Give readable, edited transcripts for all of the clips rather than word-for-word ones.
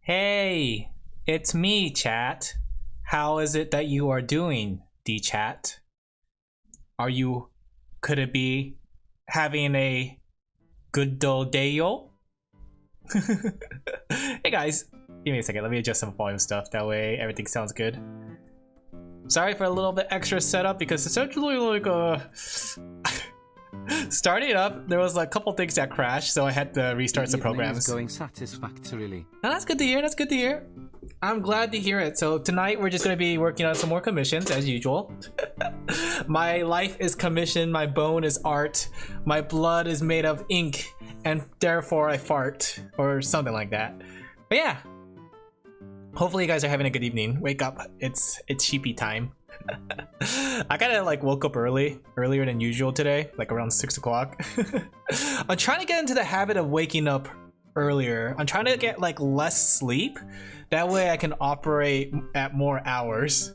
Hey, it's me, chat. How is it that you are doing, D-chat? Could it be having a good day-o? Hey guys, give me a second, let me adjust some volume stuff, that way everything sounds good. Sorry for a little bit extra setup because it's actually like starting up, there was a couple things that crashed, so I had to restart some programs. Going satisfactorily. Now, that's good to hear. That's good to hear. I'm glad to hear it. So tonight we're just going to be working on some more commissions as usual. My life is commission, my bone is art, my blood is made of ink, and therefore I fart, or something like that. But yeah, hopefully you guys are having a good evening. Wake up, it's sheepy time. I kinda like woke up earlier than usual today, like around 6 o'clock. I'm trying to get into the habit of waking up earlier. I'm trying to get like less sleep. That way I can operate at more hours.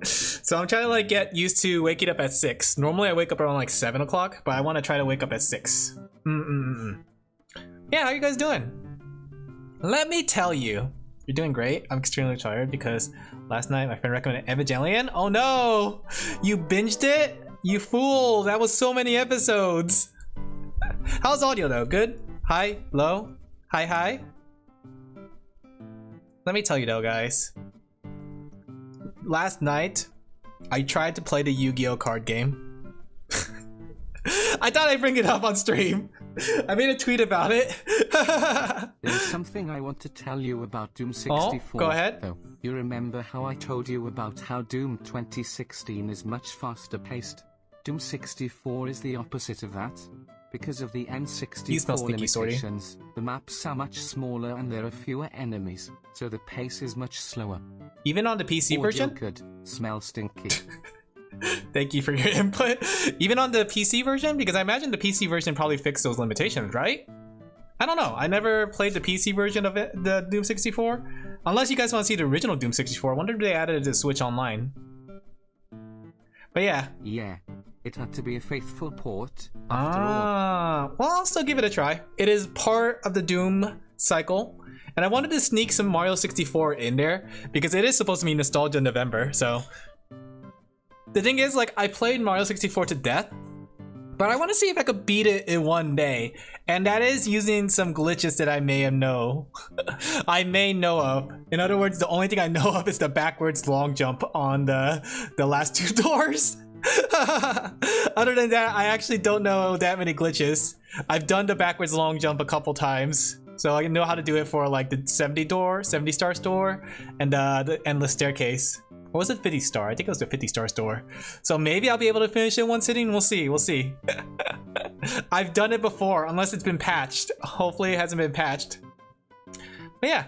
So I'm trying to like get used to waking up at 6. Normally I wake up around like 7 o'clock, but I want to try to wake up at 6. Yeah, how you guys doing? Let me tell you, you're doing great. I'm extremely tired because last night my friend recommended Evangelion. Oh no! You binged it? You fool! That was so many episodes! How's audio though? Good? High? Low? High high? Let me tell you though, guys. Last night, I tried to play the Yu-Gi-Oh card game. I thought I'd bring it up on stream. I made a tweet about it. There's something I want to tell you about Doom 64. Oh, go ahead. Oh, you remember how I told you about how Doom 2016 is much faster paced? Doom 64 is the opposite of that. Because of the N64 limitations, the maps are much smaller and there are fewer enemies, so the pace is much slower. Even on the PC version? Good. Smell stinky. Thank you for your input. Even on the PC version? Because I imagine the PC version probably fixed those limitations, right? I don't know. I never played the PC version of it, the Doom 64. Unless you guys want to see the original Doom 64. I wonder if they added it to Switch Online. But yeah. Yeah. It had to be a faithful port, after all. Well, I'll still give it a try. It is part of the Doom cycle. And I wanted to sneak some Mario 64 in there because it is supposed to be Nostalgia November, so... The thing is, like, I played Mario 64 to death, but I want to see if I could beat it in one day. And that is using some glitches that I may know of. In other words, the only thing I know of is the backwards long jump on the last two doors. Other than that, I actually don't know that many glitches. I've done the backwards long jump a couple times, so I know how to do it for like the 70 star store and the endless staircase. Or was it 50 star? I think it was the 50 star store. So maybe I'll be able to finish it in one sitting. We'll see. We'll see. I've done it before, unless it's been patched. Hopefully it hasn't been patched. But yeah,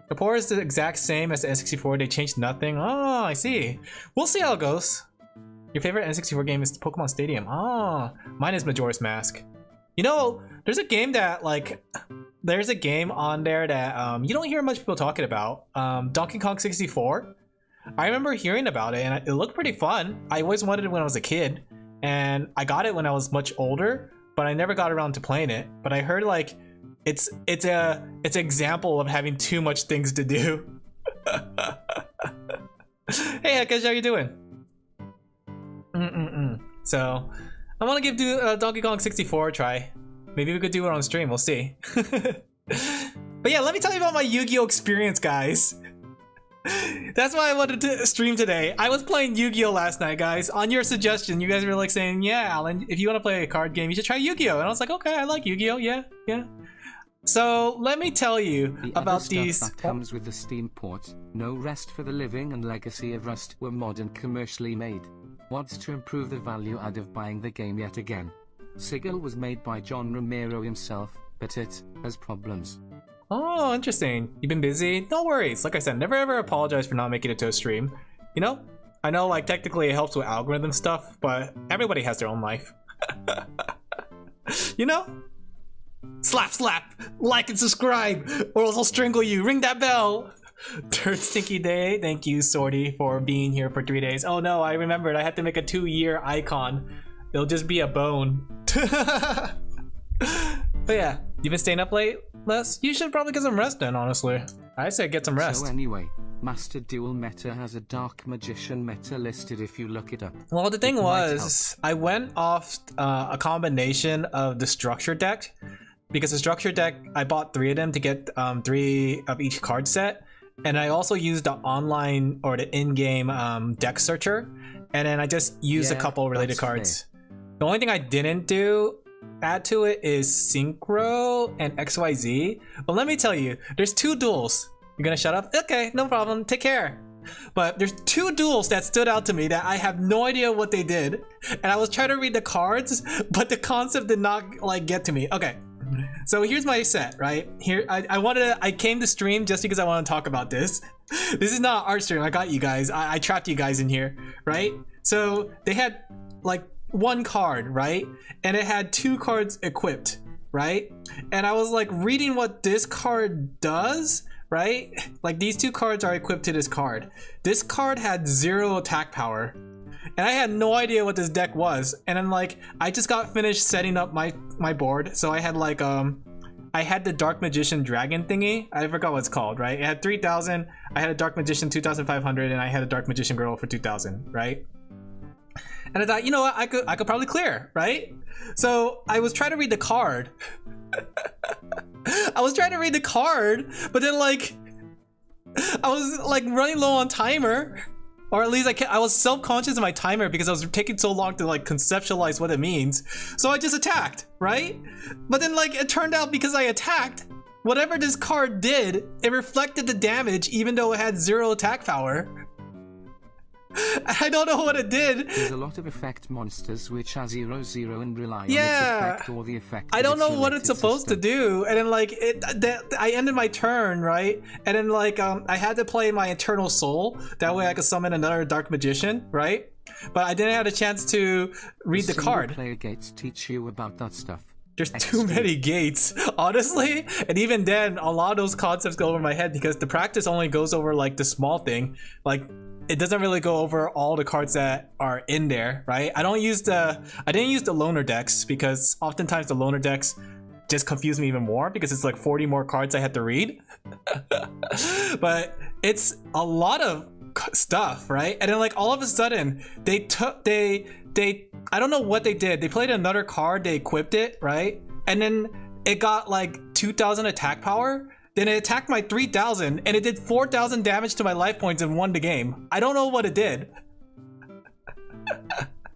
the port is the exact same as the N64. They changed nothing. Oh, I see. We'll see how it goes. Your favorite N64 game is Pokemon Stadium. Oh, mine is Majora's Mask. You know, there's a game that like, there's a game on there that you don't hear much people talking about. Donkey Kong 64. I remember hearing about it and it looked pretty fun. I always wanted it when I was a kid, and I got it when I was much older, but I never got around to playing it. But I heard like it's an example of having too much things to do. Hey Hekesh, how you doing? So I want to give Donkey Kong 64 a try. Maybe we could do it on stream, we'll see. But yeah, let me tell you about my Yu-Gi-Oh experience, guys. That's why I wanted to stream today. I was playing Yu-Gi-Oh last night, guys. On your suggestion, you guys were like saying, yeah, Alan, if you want to play a card game, you should try Yu-Gi-Oh. And I was like, okay, I like Yu-Gi-Oh, yeah. So let me tell you about these. That comes with the Steam port. No Rest for the Living and Legacy of Rust were modern commercially made. What's to improve the value out of buying the game yet again? Sigil was made by John Romero himself, but it has problems. Oh, interesting. You've been busy? No worries. Like I said, never ever apologize for not making it to a stream. You know? I know like technically it helps with algorithm stuff, but everybody has their own life. You know? Slap, like and subscribe, or else I'll strangle you. Ring that bell. Third stinky day. Thank you, Sorty, for being here for 3 days. Oh no, I remembered. I had to make a 2-year icon. It'll just be a bone. But yeah, you've been staying up late, Les? You should probably get some rest then, honestly. I say get some rest. So anyway, Master Duel Meta has a Dark Magician meta listed if you look it up. Well, the thing was, I went off a combination of the structure deck, because the structure deck, I bought 3 of them to get 3 of each card set, and I also used the online or the in-game deck searcher, and then I just used a couple related cards. Fair. The only thing I didn't add to it is Synchro and XYZ. But let me tell you, there's 2 duels. You're gonna shut up? Okay, no problem, take care. But there's 2 duels that stood out to me that I have no idea what they did. And I was trying to read the cards, but the concept did not like get to me. Okay, so here's my set, right? Here, I came to stream just because I want to talk about this. This is not art stream, I got you guys. I trapped you guys in here, right? So they had like 1 card, right? And it had 2 cards equipped, right? And I was like reading what this card does, right? Like these 2 cards are equipped to this card. This card had 0 attack power. And I had no idea what this deck was. And then like, I just got finished setting up my board. So I had like, I had the Dark Magician Dragon thingy. I forgot what it's called, right? It had 3,000. I had a Dark Magician 2,500 and I had a Dark Magician Girl for 2,000, right? And I thought, you know what, I could probably clear, right? So I was trying to read the card. I was trying to read the card, but then like, I was like running low on timer. Or at least I was self-conscious of my timer because I was taking so long to like conceptualize what it means. So I just attacked, right? But then like it turned out because I attacked, whatever this card did, it reflected the damage even though it had 0 attack power. I don't know what it did. There's a lot of effect monsters which are 0/0 and rely on its effect or the effect. I don't know what it's supposed to do, and then like I ended my turn, right? And then like I had to play my Eternal Soul. That way I could summon another Dark Magician, right? But I didn't have a chance to read the card. Player gates teach you about that stuff. There's too many gates, honestly. And even then, a lot of those concepts go over my head because the practice only goes over like the small thing. Like, it doesn't really go over all the cards that are in there, right? I didn't use the loner decks because oftentimes the loner decks just confuse me even more because it's like 40 more cards I had to read. But it's a lot of stuff, right? And then like all of a sudden I don't know what they did. They played another card, they equipped it, right? And then it got like 2,000 attack power. Then it attacked my 3,000 and it did 4,000 damage to my life points and won the game. I don't know what it did.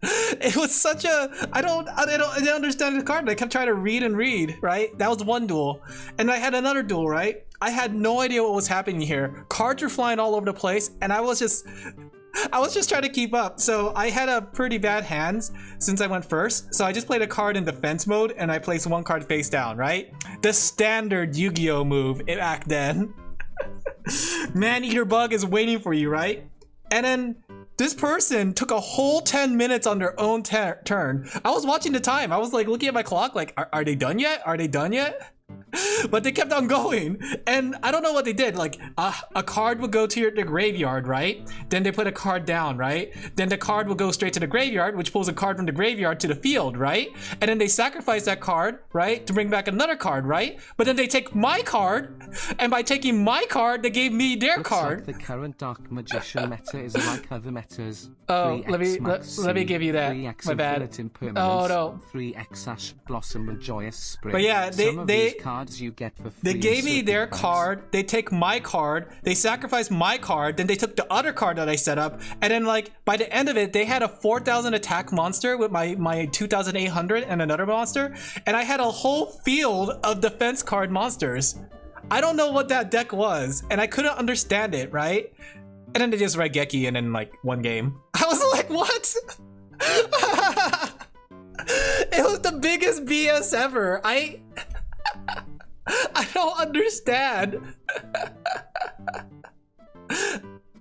It was such a, I didn't understand the card. I kept trying to read and read, right? That was one duel. And I had another duel, right? I had no idea what was happening here. Cards were flying all over the place and I was just trying to keep up. So I had a pretty bad hands since I went first. So I just played a card in defense mode and I placed 1 card face down, right? The standard Yu-Gi-Oh move back then. Man-Eater Bug is waiting for you, right? And then this person took a whole 10 minutes on their own turn. I was watching the time. I was like looking at my clock like, are they done yet? Are they done yet? But they kept on going, and I don't know what they did. Like a card would go to the graveyard, right? Then they put a card down, right? Then the card will go straight to the graveyard, which pulls a card from the graveyard to the field, right? And then they sacrifice that card, right, to bring back another card, right? But then they take my card, and by taking my card, they gave me their card. Like the current Dark Magician meta is like other metas. Oh, let me give you that. My bad. Oh no. 3x Ash Blossom and Joyous Spring. But yeah, they cards you get for free. They gave me their card, they take my card, they sacrifice my card, then they took the other card that I set up, and then like by the end of it, they had a 4,000 attack monster with my 2,800 and another monster, and I had a whole field of defense card monsters. I don't know what that deck was, and I couldn't understand it, right? And then they just Raigeki and then like one game. I was like, what? It was the biggest BS ever. I don't understand.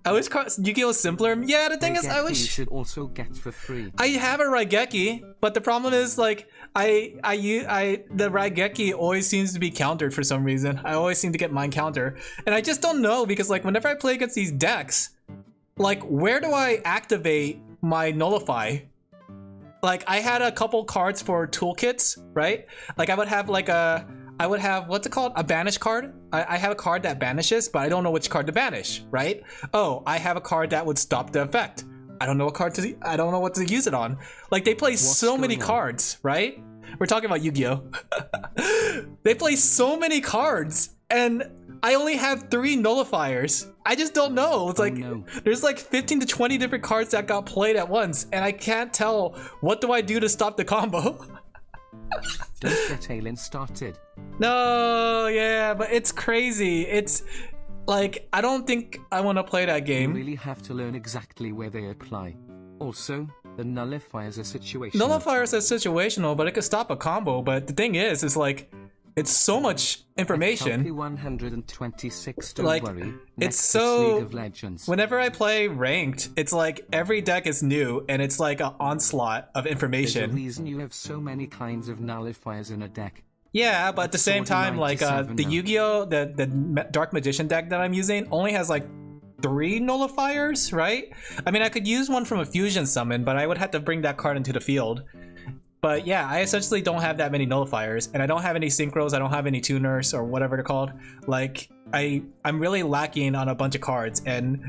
I wish Yu-Gi-Oh was simpler. Yeah, the thing is, I wish you should also get for free. I have a Raigeki, but the problem is like the Raigeki always seems to be countered for some reason. I always seem to get mine counter, and I just don't know because like whenever I play against these decks, like where do I activate my Nullify? like I had a couple cards for toolkits, right? Like I would have like I would have, what's it called? A banish card. I have a card that banishes, but I don't know which card to banish, right? Oh, I have a card that would stop the effect. I don't know I don't know what to use it on. Like they play so many cards, right? We're talking about Yu-Gi-Oh! They play so many cards, and I only have 3 nullifiers. I just don't know. It's like, there's like 15 to 20 different cards that got played at once, and I can't tell what do I do to stop the combo. Don't get Alin started. No, yeah, but it's crazy. It's like, I don't think I want to play that game. You really have to learn exactly where they apply. Also, the nullifiers are situational. Nullifiers are situational, but it could stop a combo. But the thing is like, it's so much information. 126, don't like, worry. It's so. League of Legends. Whenever I play ranked, it's like every deck is new, and it's like an onslaught of information. There's a reason you have so many kinds of nullifiers in a deck. Yeah, but at the same time, like the Yu-Gi-Oh, the Dark Magician deck that I'm using only has like 3 nullifiers, right? I mean, I could use one from a fusion summon, but I would have to bring that card into the field. But yeah, I essentially don't have that many nullifiers, and I don't have any synchros, I don't have any tuners, or whatever they're called. Like, I'm really lacking on a bunch of cards, and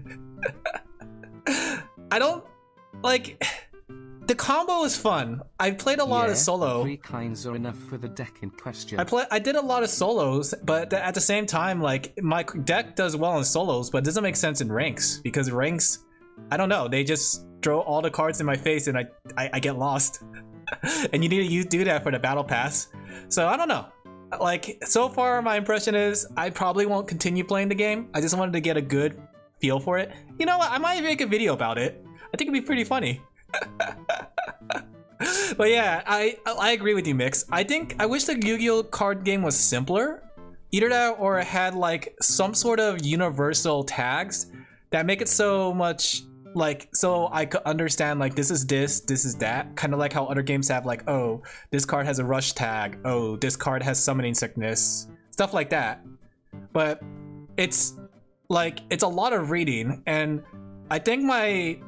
I don't, like, the combo is fun. I played a lot of solo. 3 kinds are enough for the deck in question. I did a lot of solos, but at the same time, like, my deck does well in solos, but it doesn't make sense in ranks, because ranks, I don't know, they just throw all the cards in my face, and I get lost. And you need to do that for the battle pass. So I don't know. Like, so far my impression is I probably won't continue playing the game. I just wanted to get a good feel for it. You know what? I might make a video about it. I think it'd be pretty funny. But yeah, I agree with you, Mix. I wish the Yu-Gi-Oh card game was simpler. Either that or it had like some sort of universal tags that make it so much like, so I could understand like this is that, kind of like how other games have like, oh, this card has a rush tag, oh, this card has summoning sickness, stuff like that. But it's like, it's a lot of reading, and I think my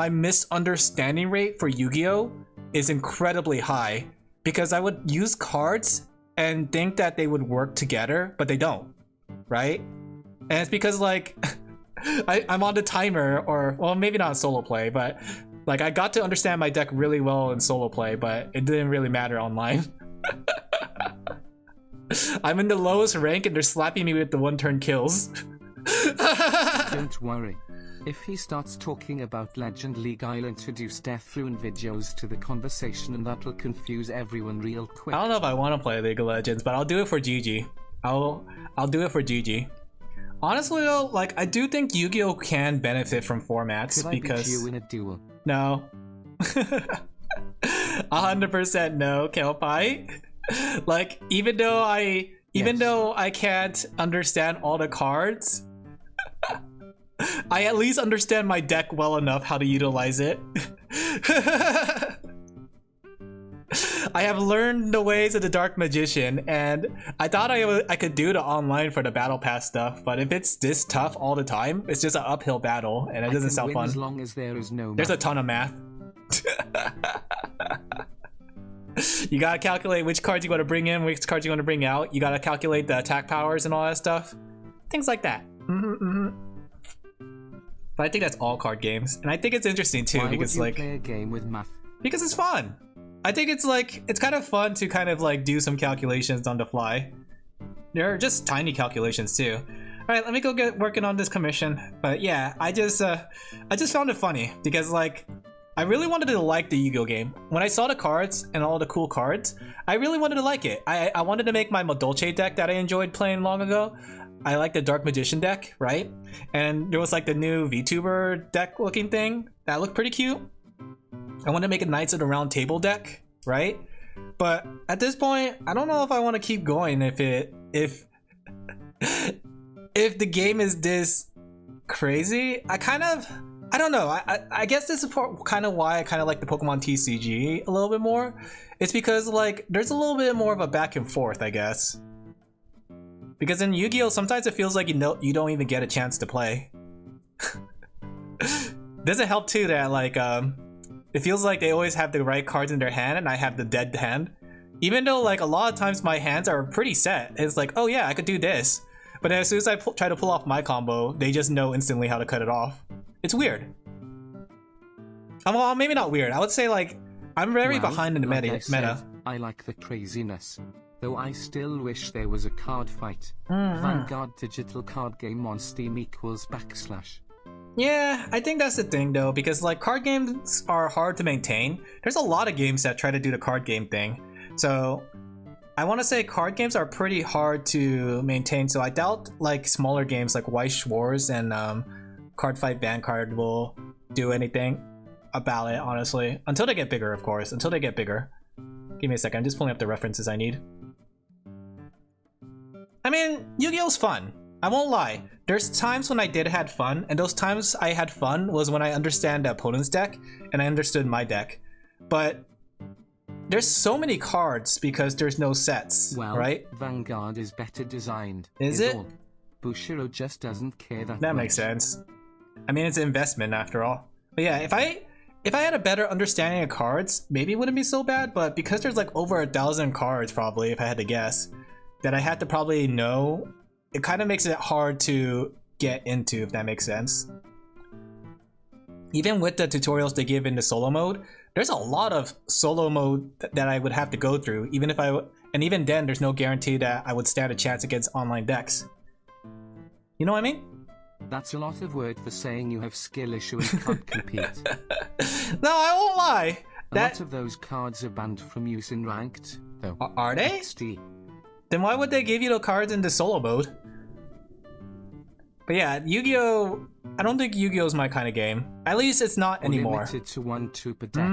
misunderstanding rate for Yu-Gi-Oh is incredibly high, because I would use cards and think that they would work together, but they don't, right? And it's because like I'm on the timer, or well, maybe not solo play, but like I got to understand my deck really well in solo play, but it didn't really matter online. I'm in the lowest rank and they're slapping me with the 1-turn kills. Don't worry. If he starts talking about Legend League, I'll introduce Death Rune videos to the conversation, and that will confuse everyone real quick. I don't know if I want to play League of Legends, but I'll do it for GG. I'll do it for GG. Honestly though, like, I do think Yu-Gi-Oh can benefit from formats. Could because I beat you in a duel? No. 100% no, Kelpie. Like, even though I can't understand all the cards, I at least understand my deck well enough how to utilize it. I have learned the ways of the Dark Magician, and I thought I could do the online for the battle pass stuff, but if it's this tough all the time, it's just an uphill battle, and it doesn't sound fun. As long as there is no There's a ton of math. You gotta calculate which cards you want to bring in, which cards you want to bring out. You gotta calculate the attack powers and all that stuff. Things like that. But I think that's all card games, and I think it's interesting too. Why because would you like play a game with math? Because it's fun. I think it's like, it's kind of fun to kind of like do some calculations on the fly. There are just tiny calculations too. All right, let me go get working on this commission. But yeah, I just found it funny because like, I really wanted to like the Yu-Gi-Oh game. When I saw the cards and all the cool cards, I really wanted to like it. I wanted to make my Modolce deck that I enjoyed playing long ago. I like the Dark Magician deck, right? And there was like the new VTuber deck looking thing that looked pretty cute. I want to make a Knights of the Round Table deck, right? But at this point, I don't know if I want to keep going if the game is this crazy. I don't know. I guess this is kind of why I kind of like the Pokemon TCG a little bit more. It's because like there's a little bit more of a back and forth, I guess. Because in Yu-Gi-Oh, sometimes it feels like you don't even get a chance to play. Doesn't help too that like It feels like they always have the right cards in their hand and I have the dead hand. Even though like a lot of times my hands are pretty set. It's like, oh yeah, I could do this. But as soon as I try to pull off my combo, they just know instantly how to cut it off. It's weird. Well, maybe not weird. I would say like, I'm very behind in the meta. I like the craziness. Though I still wish there was a card fight. Vanguard digital card game on Steam equals /. Yeah, I think that's the thing though, because like card games are hard to maintain. There's a lot of games that try to do the card game thing. So I want to say card games are pretty hard to maintain. So I doubt like smaller games like Weiss Wars and Card Fight Vanguard will do anything about it, honestly. Until they get bigger, of course. Until they get bigger. Give me a second, I'm just pulling up the references I need. I mean, Yu-Gi-Oh's fun. I won't lie. There's times when I did had fun, and those times I had fun was when I understand the opponent's deck and I understood my deck. But there's so many cards because there's no sets, right? Vanguard is better designed. Is it? All. Bushiro just doesn't care that That much. makes sense. I mean, it's an investment after all. But yeah, if I had a better understanding of cards, maybe it wouldn't be so bad, but because there's like over 1,000 cards probably, if I had to guess, that I had to probably know, it kind of makes it hard to get into, if that makes sense. Even with the tutorials they give in the solo mode, there's a lot of solo mode that I would have to go through, even then there's no guarantee that I would stand a chance against online decks. You know what I mean? That's a lot of word for saying you have skill issue and can't compete. No, I won't lie. A lot of those cards are banned from use in ranked, though. Are they? XD. Then why would they give you the cards in the solo mode? But yeah, Yu-Gi-Oh! I don't think Yu-Gi-Oh's my kind of game. At least it's not anymore. Limited to 1/2 per deck.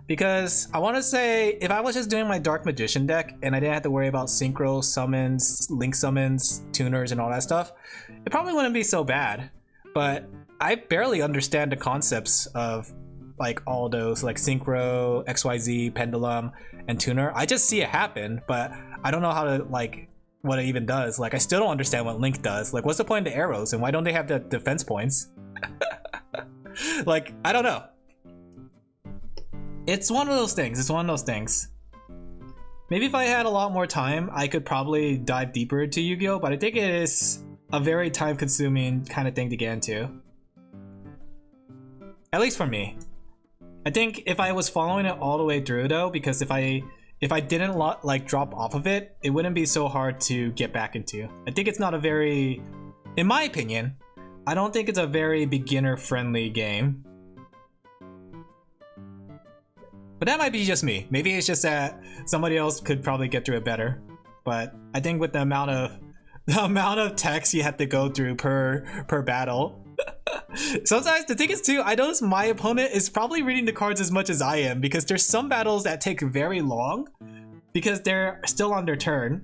Because I want to say, if I was just doing my Dark Magician deck and I didn't have to worry about synchro summons, link summons, tuners, and all that stuff, it probably wouldn't be so bad. But I barely understand the concepts of like all those, like synchro, XYZ, pendulum, and tuner. I just see it happen, but I don't know how to like what it even does. Like I still don't understand what Link does. Like what's the point of the arrows and why don't they have the defense points? Like I don't know. It's one of those things. It's one of those things. Maybe if I had a lot more time, I could probably dive deeper into Yu-Gi-Oh, but I think it is a very time-consuming kind of thing to get into. At least for me. I think if I was following it all the way through though, because if I didn't like drop off of it, it wouldn't be so hard to get back into. I think it's not a very, in my opinion, I don't think it's a very beginner-friendly game. But that might be just me. Maybe it's just that somebody else could probably get through it better. But I think with the amount of text you have to go through per battle. Sometimes the thing is too, I notice my opponent is probably reading the cards as much as I am, because there's some battles that take very long because they're still on their turn.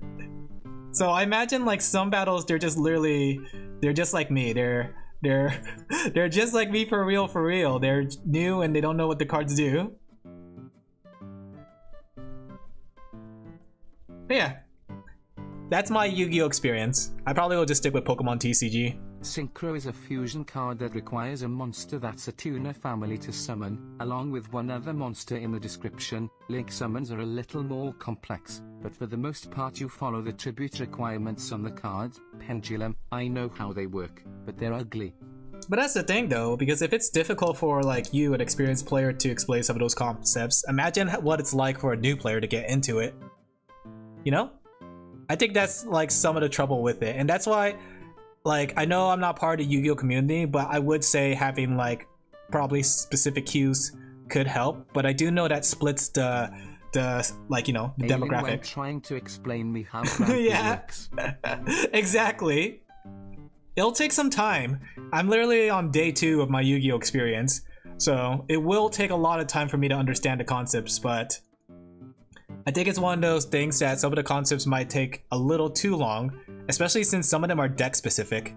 So I imagine like some battles they're just like me. They're just like me for real. They're new and they don't know what the cards do. But yeah, that's my Yu-Gi-Oh experience. I probably will just stick with Pokemon TCG. Synchro is a fusion card that requires a monster that's a tuner family to summon, along with one other monster in the description. Link summons are a little more complex, but for the most part you follow the tribute requirements on the card. Pendulum, I know how they work, but they're ugly. But that's the thing though, because if it's difficult for like you, an experienced player, to explain some of those concepts, imagine what it's like for a new player to get into it. You know? I think that's like some of the trouble with it, and that's why, like, I know I'm not part of the Yu-Gi-Oh community, but I would say having like probably specific cues could help. But I do know that splits the like, you know, the demographic. Alien trying to explain me how yeah, works. Exactly. It'll take some time. I'm literally on day 2 of my Yu-Gi-Oh experience, so it will take a lot of time for me to understand the concepts, but I think it's one of those things that some of the concepts might take a little too long, especially since some of them are deck specific.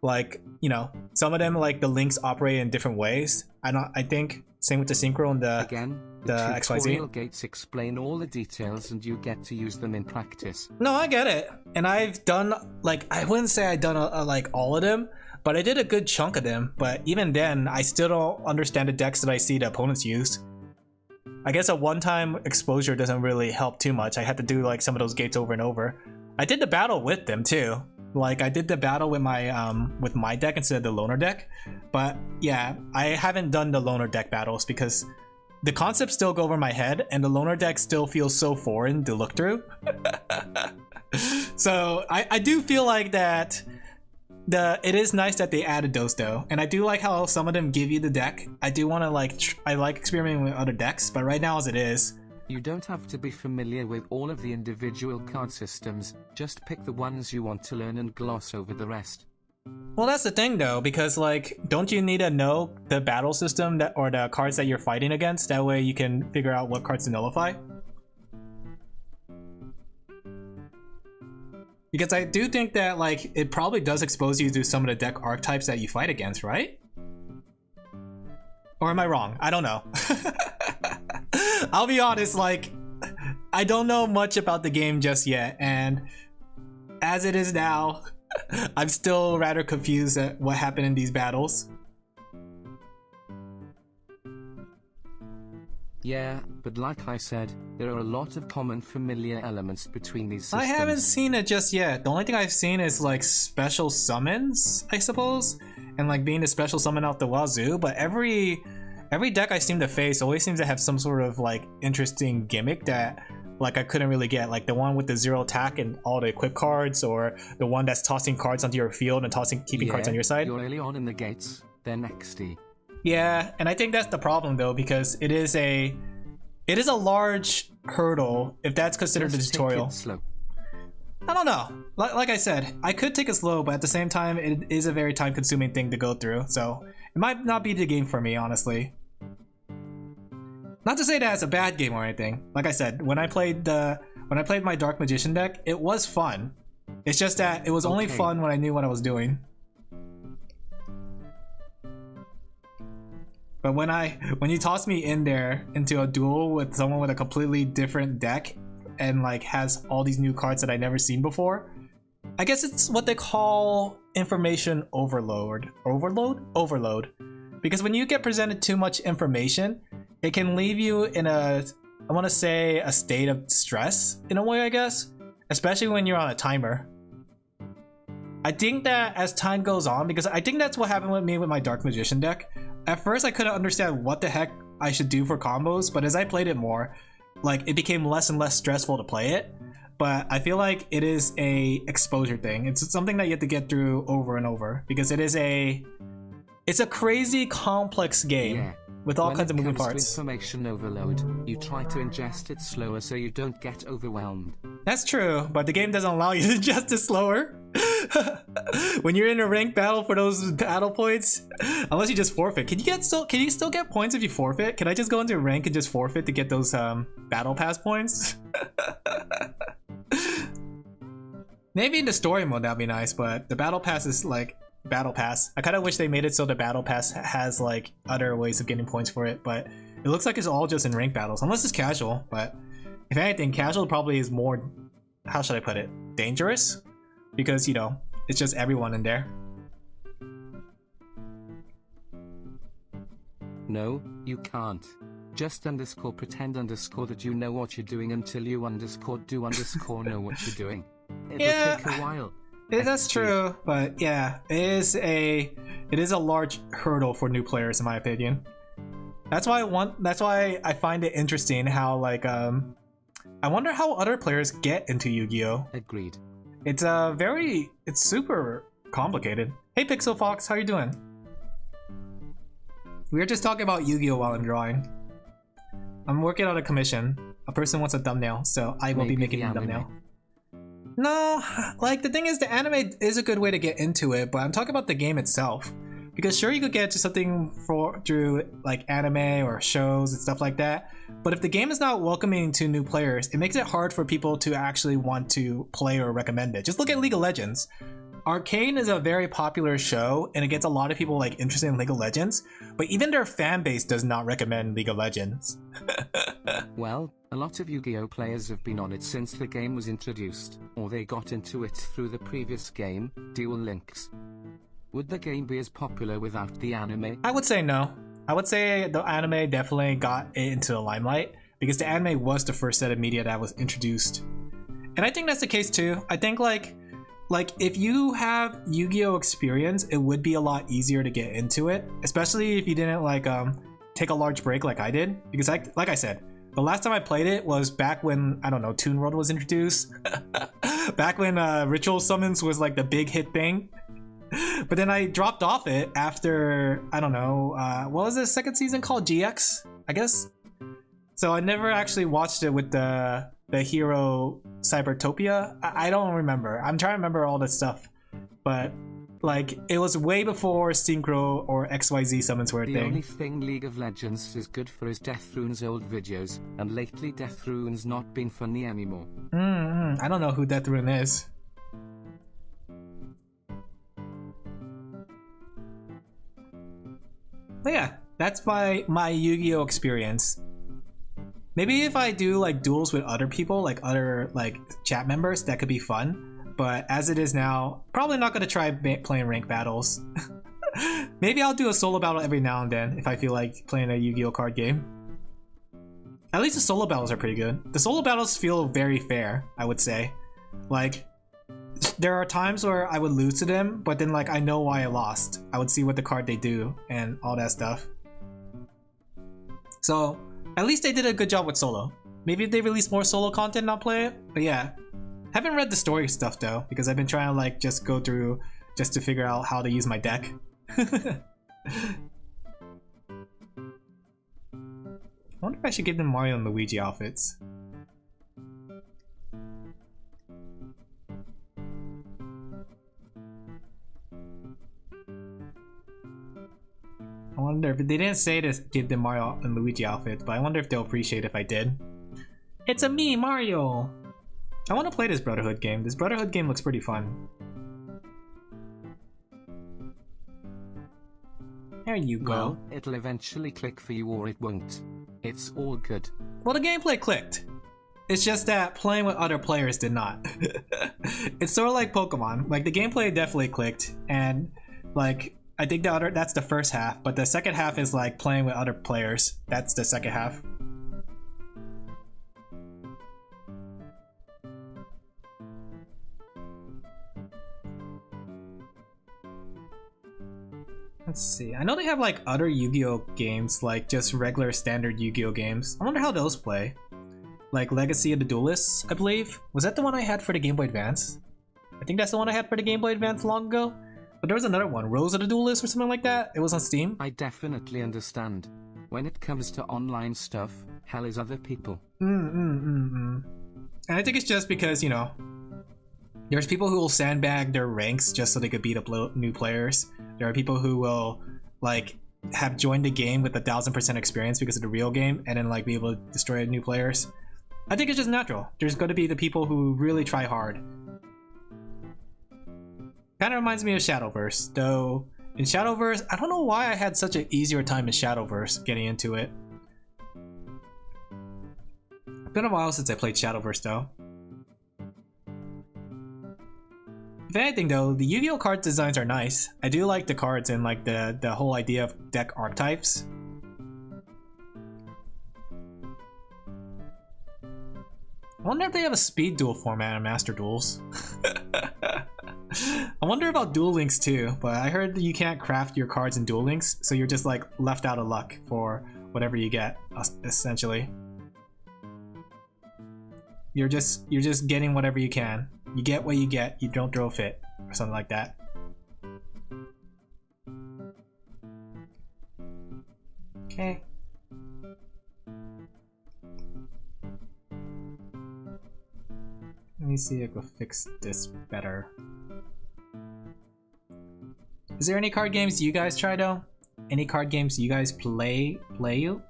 Like, you know, some of them, like the links operate in different ways. I think same with the synchro and the tutorial gates explain all the details and you get to use them in practice. No, I get it. And I've done, like, I wouldn't say I've done like all of them, but I did a good chunk of them. But even then, I still don't understand the decks that I see the opponents use. I guess a one-time exposure doesn't really help too much. I had to do like some of those gates over and over. I did the battle with them too. Like I did the battle with my deck instead of the loner deck. But yeah, I haven't done the loner deck battles because the concepts still go over my head and the loner deck still feels so foreign to look through. So I do feel like that it is nice that they added those though, and I do like how some of them give you the deck. I do want to I like experimenting with other decks, but right now as it is, you don't have to be familiar with all of the individual card systems, just pick the ones you want to learn and gloss over the rest. Well, that's the thing though, because like, don't you need to know the battle system or the cards that you're fighting against? That way you can figure out what cards to nullify. Because I do think that like it probably does expose you to some of the deck archetypes that you fight against, right? Or am I wrong? I don't know. I'll be honest, like I don't know much about the game just yet, and as it is now, I'm still rather confused at what happened in these battles. Yeah, but like I said, there are a lot of common familiar elements between these systems. I haven't seen it just yet. The only thing I've seen is like special summons, I suppose, and like being a special summon out the wazoo, but every deck I seem to face always seems to have some sort of like interesting gimmick that like I couldn't really get, like the one with the 0 attack and all the equip cards, or the one that's tossing cards onto your field and keeping cards on your side. You're early on in the gates, they're nexty. Yeah, and I think that's the problem though, because it is a large hurdle if that's considered the tutorial. I don't know. Like I said, I could take it slow, but at the same time, it is a very time-consuming thing to go through. So it might not be the game for me, honestly. Not to say that it's a bad game or anything. Like I said, when I played my Dark Magician deck, it was fun. It's just that it was only fun when I knew what I was doing. But when you toss me in there into a duel with someone with a completely different deck and like has all these new cards that I've never seen before, I guess it's what they call information overload. Overload. Because when you get presented too much information, it can leave you in I want to say a state of stress in a way, I guess, especially when you're on a timer. I think that as time goes on, because I think that's what happened with me with my Dark Magician deck. At first I couldn't understand what the heck I should do for combos, but as I played it more, like it became less and less stressful to play it. But I feel like it is a exposure thing. It's something that you have to get through over and over, because it's a crazy complex game with all kinds of moving parts. When it comes to information overload, you try to ingest it slower so you don't get overwhelmed. That's true, but the game doesn't allow you to ingest it slower. When you're in a ranked battle for those battle points, unless you just forfeit. Can you still get points if you forfeit? Can I just go into rank and just forfeit to get those battle pass points? Maybe in the story mode that'd be nice, but the battle pass is like battle pass. I kind of wish they made it so the battle pass has like other ways of getting points for it, but it looks like it's all just in ranked battles, unless it's casual. But if anything, casual probably is more, how should I put it, dangerous, because you know it's just everyone in there. No, you can't. Just pretend that you know what you're doing until you do know what you're doing. It'll take a while. That's true, but yeah, it is a large hurdle for new players in my opinion. That's why I find it interesting how like I wonder how other players get into Yu-Gi-Oh! Agreed. It's super complicated. Hey Pixel Fox, how you doing? We were just talking about Yu-Gi-Oh! While I'm drawing. I'm working on a commission. A person wants a thumbnail, so I will be making a thumbnail. No, like the thing is, the anime is a good way to get into it, but I'm talking about the game itself. Because sure, you could get to something through like anime or shows and stuff like that, but if the game is not welcoming to new players, it makes it hard for people to actually want to play or recommend it. Just look at League of Legends. Arcane is a very popular show and it gets a lot of people like interested in League of Legends, but even their fan base does not recommend League of Legends. Well, a lot of Yu-Gi-Oh! Players have been on it since the game was introduced, or they got into it through the previous game, Duel Links. Would the game be as popular without the anime? I would say no. I would say the anime definitely got it into the limelight because the anime was the first set of media that was introduced. And I think that's the case too. I think like if you have Yu-Gi-Oh experience, it would be a lot easier to get into it, especially if you didn't like take a large break like I did, because like I said, the last time I played it was back when, I don't know, Toon World was introduced. Back when Ritual Summons was like the big hit thing. But then I dropped off it after, I don't know, what was the second season called? GX, I guess? So I never actually watched it with the hero Cybertopia. I don't remember. I'm trying to remember all this stuff. But like, it was way before Synchro or XYZ summons were a thing. The only thing League of Legends is good for is Deathrune's old videos, and lately Deathrune's not been funny anymore. I don't know who Deathrune is. But yeah, that's my Yu-Gi-Oh experience. Maybe if I do like duels with other people, like other like chat members, that could be fun. But as it is now, probably not gonna try playing rank battles. Maybe I'll do a solo battle every now and then if I feel like playing a Yu-Gi-Oh card game. At least the solo battles are pretty good. The solo battles feel very fair, I would say. Like, there are times where I would lose to them, but then like I know why I lost. I would see what the card they do and all that stuff. So at least they did a good job with solo. Maybe if they release more solo content, I'll play it. But yeah, haven't read the story stuff though, because I've been trying to like just go through just to figure out how to use my deck. I wonder if I should give them Mario and Luigi outfits. I wonder if they didn't say to give them Mario and Luigi outfits, but I wonder if they'll appreciate if I did. It's a me, Mario! I want to play this Brotherhood game. This Brotherhood game looks pretty fun. There you go. Well, it'll eventually click for you or it won't. It's all good. Well, the gameplay clicked. It's just that playing with other players did not. It's sort of like Pokemon. Like, the gameplay definitely clicked, and like, I think that's the first half, but the second half is like playing with other players. That's the second half. Let's see. I know they have like other Yu-Gi-Oh games, like just regular standard Yu-Gi-Oh games. I wonder how those play. Like Legacy of the Duelists, I believe. Was that the one I had for the Game Boy Advance? I think that's the one I had for the Game Boy Advance long ago. But there was another one, Rose of the Duelists or something like that. It was on Steam. I definitely understand. When it comes to online stuff, hell is other people. And I think it's just because, you know, there's people who will sandbag their ranks just so they could beat up new players. There are people who will like have joined the game with 1000% experience because of the real game and then like be able to destroy new players. I think it's just natural. There's going to be the people who really try hard. Kind of reminds me of Shadowverse, though in Shadowverse, I don't know why I had such an easier time in Shadowverse getting into it. It's been a while since I played Shadowverse though. If anything though, the Yu-Gi-Oh card designs are nice. I do like the cards and like the whole idea of deck archetypes. I wonder if they have a speed duel format in Master Duels. I wonder about Duel Links too, but I heard that you can't craft your cards in Duel Links, so you're just like left out of luck for whatever you get, essentially. You're just getting whatever you can. You get what you get, you don't throw a fit, or something like that. Okay. Let me see if I can fix this better. Is there any card games you guys try though? Any card games you guys play you?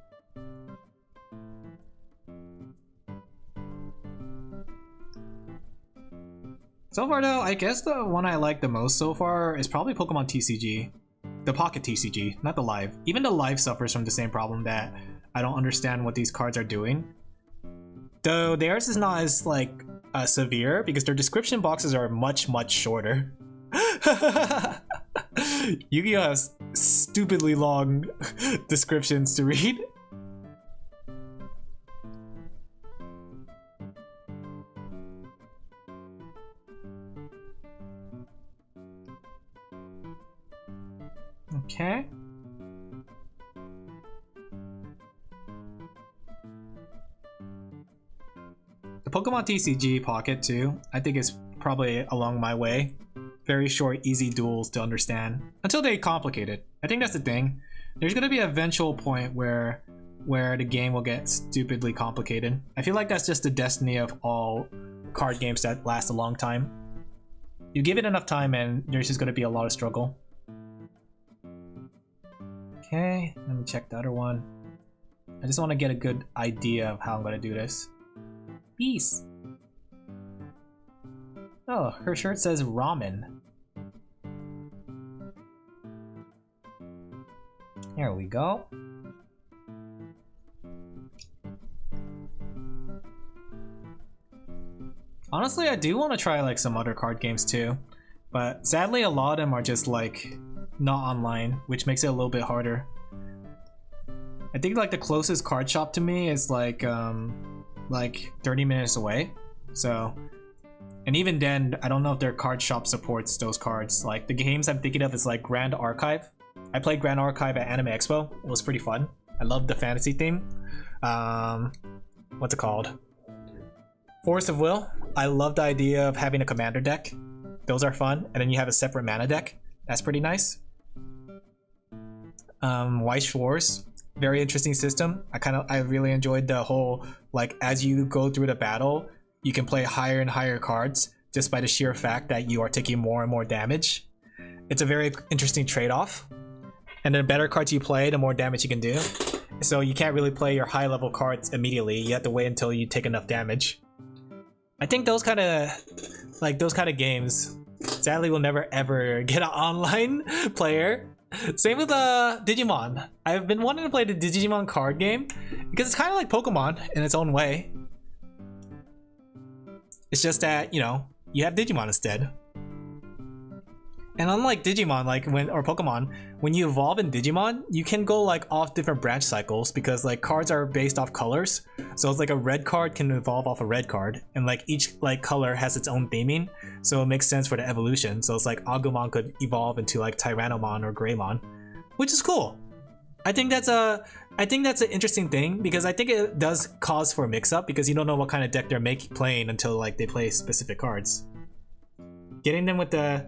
So far though, I guess the one I like the most so far is probably Pokemon TCG. The Pocket TCG, not the live. Even the live suffers from the same problem that I don't understand what these cards are doing. Though theirs is not as like severe because their description boxes are much shorter. Yu-Gi-Oh has stupidly long descriptions to read. Okay. The Pokemon TCG Pocket too, I think is probably along my way. Very short, easy duels to understand until they complicate it. I think that's the thing. There's gonna be an eventual point where the game will get stupidly complicated. I feel like that's just the destiny of all card games that last a long time. You give it enough time and there's just gonna be a lot of struggle. Okay, let me check the other one. I just want to get a good idea of how I'm gonna do this. Peace. Oh, her shirt says ramen. There we go. Honestly, I do want to try like some other card games too, but sadly a lot of them are just like not online, which makes it a little bit harder. I think like the closest card shop to me is like 30 minutes away. So, and even then, I don't know if their card shop supports those cards. Like the games I'm thinking of is like Grand Archive. I played Grand Archive at Anime Expo. It was pretty fun. I love the fantasy theme. What's it called? Force of Will. I love the idea of having a commander deck. Those are fun. And then you have a separate mana deck. That's pretty nice. Weiss Wars. Very interesting system. I really enjoyed the whole, like, as you go through the battle, you can play higher and higher cards just by the sheer fact that you are taking more and more damage. It's a very interesting trade-off. And the better cards you play, the more damage you can do. So you can't really play your high level cards immediately. You have to wait until you take enough damage. I think those kind of games sadly will never ever get an online player. Same with Digimon. I've been wanting to play the Digimon card game because it's kind of like Pokemon in its own way. It's just that, you know, you have Digimon instead. And unlike Digimon, or Pokemon, when you evolve in Digimon, you can go like off different branch cycles because like cards are based off colors. So it's like a red card can evolve off a red card, and like each like color has its own theming, so it makes sense for the evolution. So it's like Agumon could evolve into like Tyrannomon or Greymon, which is cool. I think that's an interesting thing because I think it does cause for a mix-up because you don't know what kind of deck they're playing until like they play specific cards. Getting them with the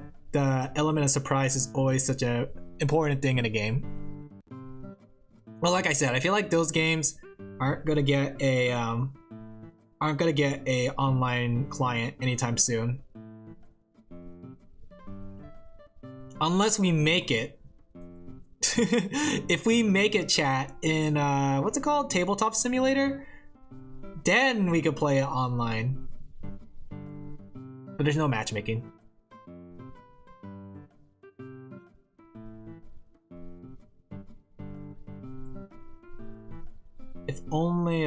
element of surprise is always such a important thing in a game. Well, like I said, I feel like those games aren't gonna get a online client anytime soon, unless we make it. If we make it, chat, in what's it called, Tabletop Simulator, then we could play it online. But there's no matchmaking. If only.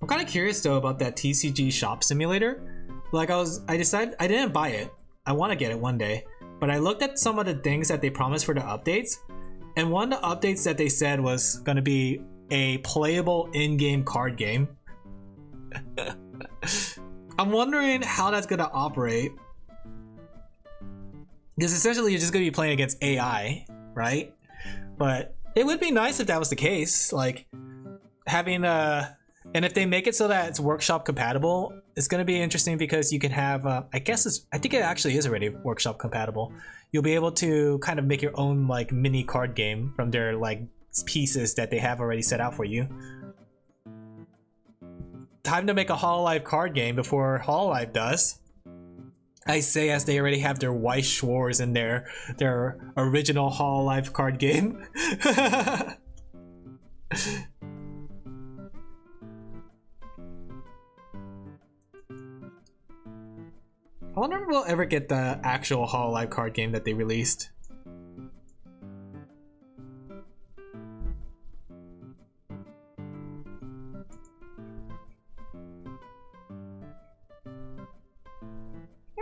I'm kind of curious though about that TCG shop simulator. Like I decided I didn't buy it. I want to get it one day, but I looked at some of the things that they promised for the updates, and one of the updates that they said was going to be a playable in-game card game. I'm wondering how that's going to operate, because essentially you're just going to be playing against AI, right? But it would be nice if that was the case, like having and if they make it so that it's workshop compatible, it's going to be interesting because you can have I think it actually is already workshop compatible. You'll be able to kind of make your own like mini card game from their like pieces that they have already set out for you. Time to make a Hololive card game before Hololive does. I say as they already have their Weiss Wars in their original Hololive card game. I wonder if we'll ever get the actual Hololive card game that they released.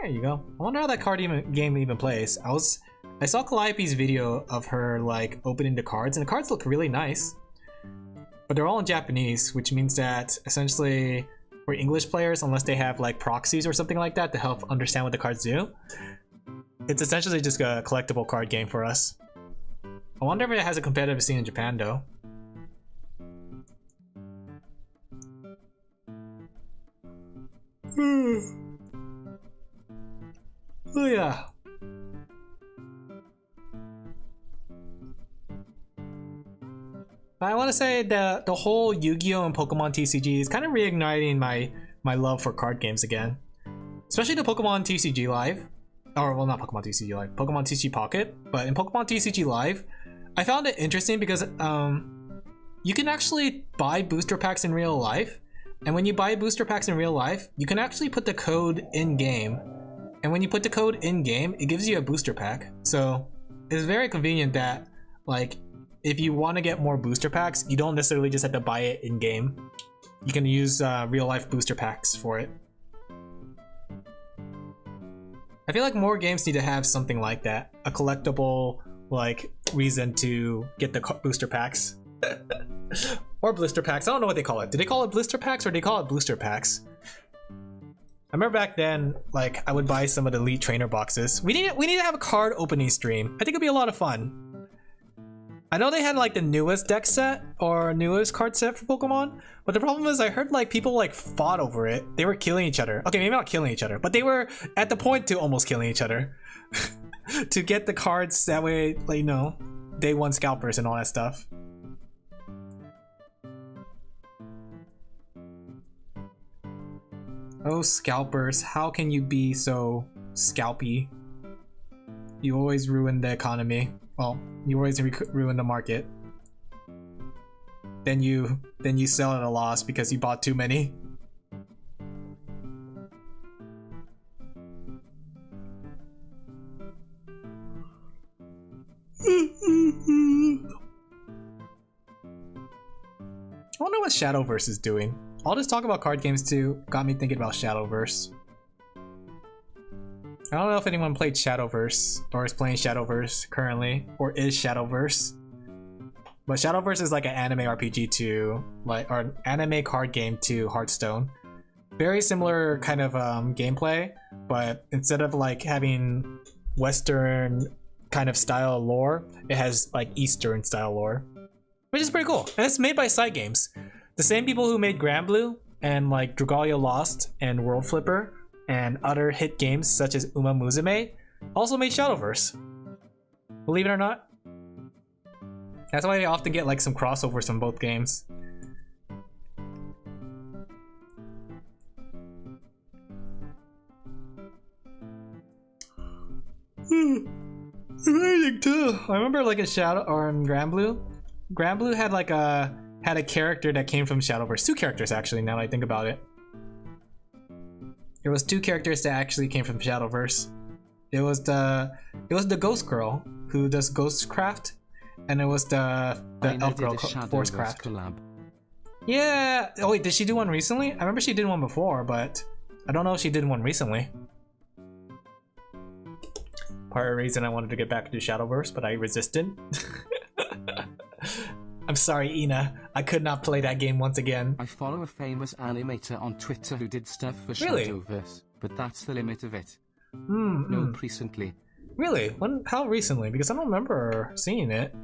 There you go. I wonder how that game even plays. I saw Calliope's video of her like opening the cards, and the cards look really nice. But they're all in Japanese, which means that essentially for English players, unless they have like proxies or something like that to help understand what the cards do, it's essentially just a collectible card game for us. I wonder if it has a competitive scene in Japan though. Oh yeah. I want to say that the whole Yu-Gi-Oh! And Pokemon TCG is kind of reigniting my love for card games again. Especially the Pokemon TCG Live. Or, well, not Pokemon TCG Live. Pokemon TCG Pocket. But in Pokemon TCG Live, I found it interesting because you can actually buy booster packs in real life. And when you buy booster packs in real life, you can actually put the code in-game. And when you put the code in-game, it gives you a booster pack. So it's very convenient that, like, if you want to get more booster packs, you don't necessarily just have to buy it in-game. You can use real-life booster packs for it. I feel like more games need to have something like that. A collectible, like, reason to get the booster packs. Or blister packs. I don't know what they call it. Do they call it blister packs or do they call it booster packs? I remember back then, like, I would buy some of the Elite Trainer boxes. We need to have a card opening stream. I think it'd be a lot of fun. I know they had like the newest deck set or newest card set for Pokemon, but the problem is I heard like people like fought over it. They were killing each other. Okay, maybe not killing each other, but they were at the point to almost killing each other to get the cards. That way, like, you know, day one scalpers and all that stuff. Oh, scalpers, how can you be so scalpy? You always ruin the economy. Well, you always ruin the market. Then you sell at a loss because you bought too many. I wonder what Shadowverse is doing. All this talk about card games too got me thinking about Shadowverse. I don't know if anyone played Shadowverse or is playing Shadowverse currently, or is Shadowverse. But Shadowverse is like an anime RPG to, like, or an anime card game to Hearthstone. Very similar kind of gameplay, but instead of like having Western kind of style lore, it has like Eastern style lore, which is pretty cool. And it's made by Side Games, the same people who made Granblue and like Dragalia Lost and World Flipper and other hit games such as Uma Musume, also made Shadowverse. Believe it or not. That's why they often get like some crossovers from both games. Amazing too. I remember like in Shadow or in Granblue. Granblue had like a character that came from Shadowverse. Two characters actually, now that I think about it. There was two characters that actually came from Shadowverse. It was the Ghost Girl who does Ghostcraft, and it was the Elf Girl Forcecraft collab. Yeah. Oh wait, did she do one recently? I remember she did one before, but I don't know if she did one recently. Part of the reason I wanted to get back into Shadowverse, but I resisted. I'm sorry, Ina. I could not play that game once again. I follow a famous animator on Twitter who did stuff for Shadowverse, but that's the limit of it. No, recently. Really? When? How recently? Because I don't remember seeing it.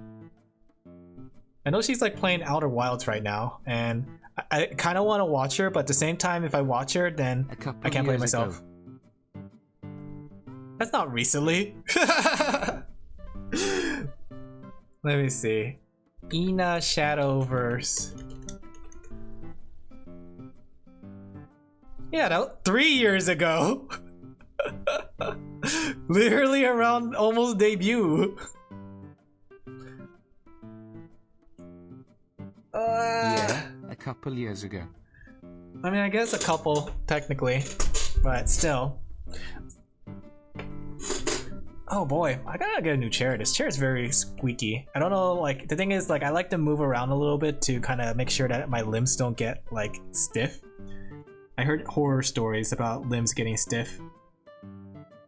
I know she's like playing Outer Wilds right now, and I kind of want to watch her, but at the same time, if I watch her, then I can't play myself. That's not recently. Let me see. Ina Shadowverse. Yeah, that was 3 years ago. Literally around almost debut. Yeah, a couple years ago. I mean, I guess a couple, technically, but still. Oh boy, I gotta get a new chair. This chair is very squeaky. I don't know, like, the thing is, like, I like to move around a little bit to kind of make sure that my limbs don't get, like, stiff. I heard horror stories about limbs getting stiff.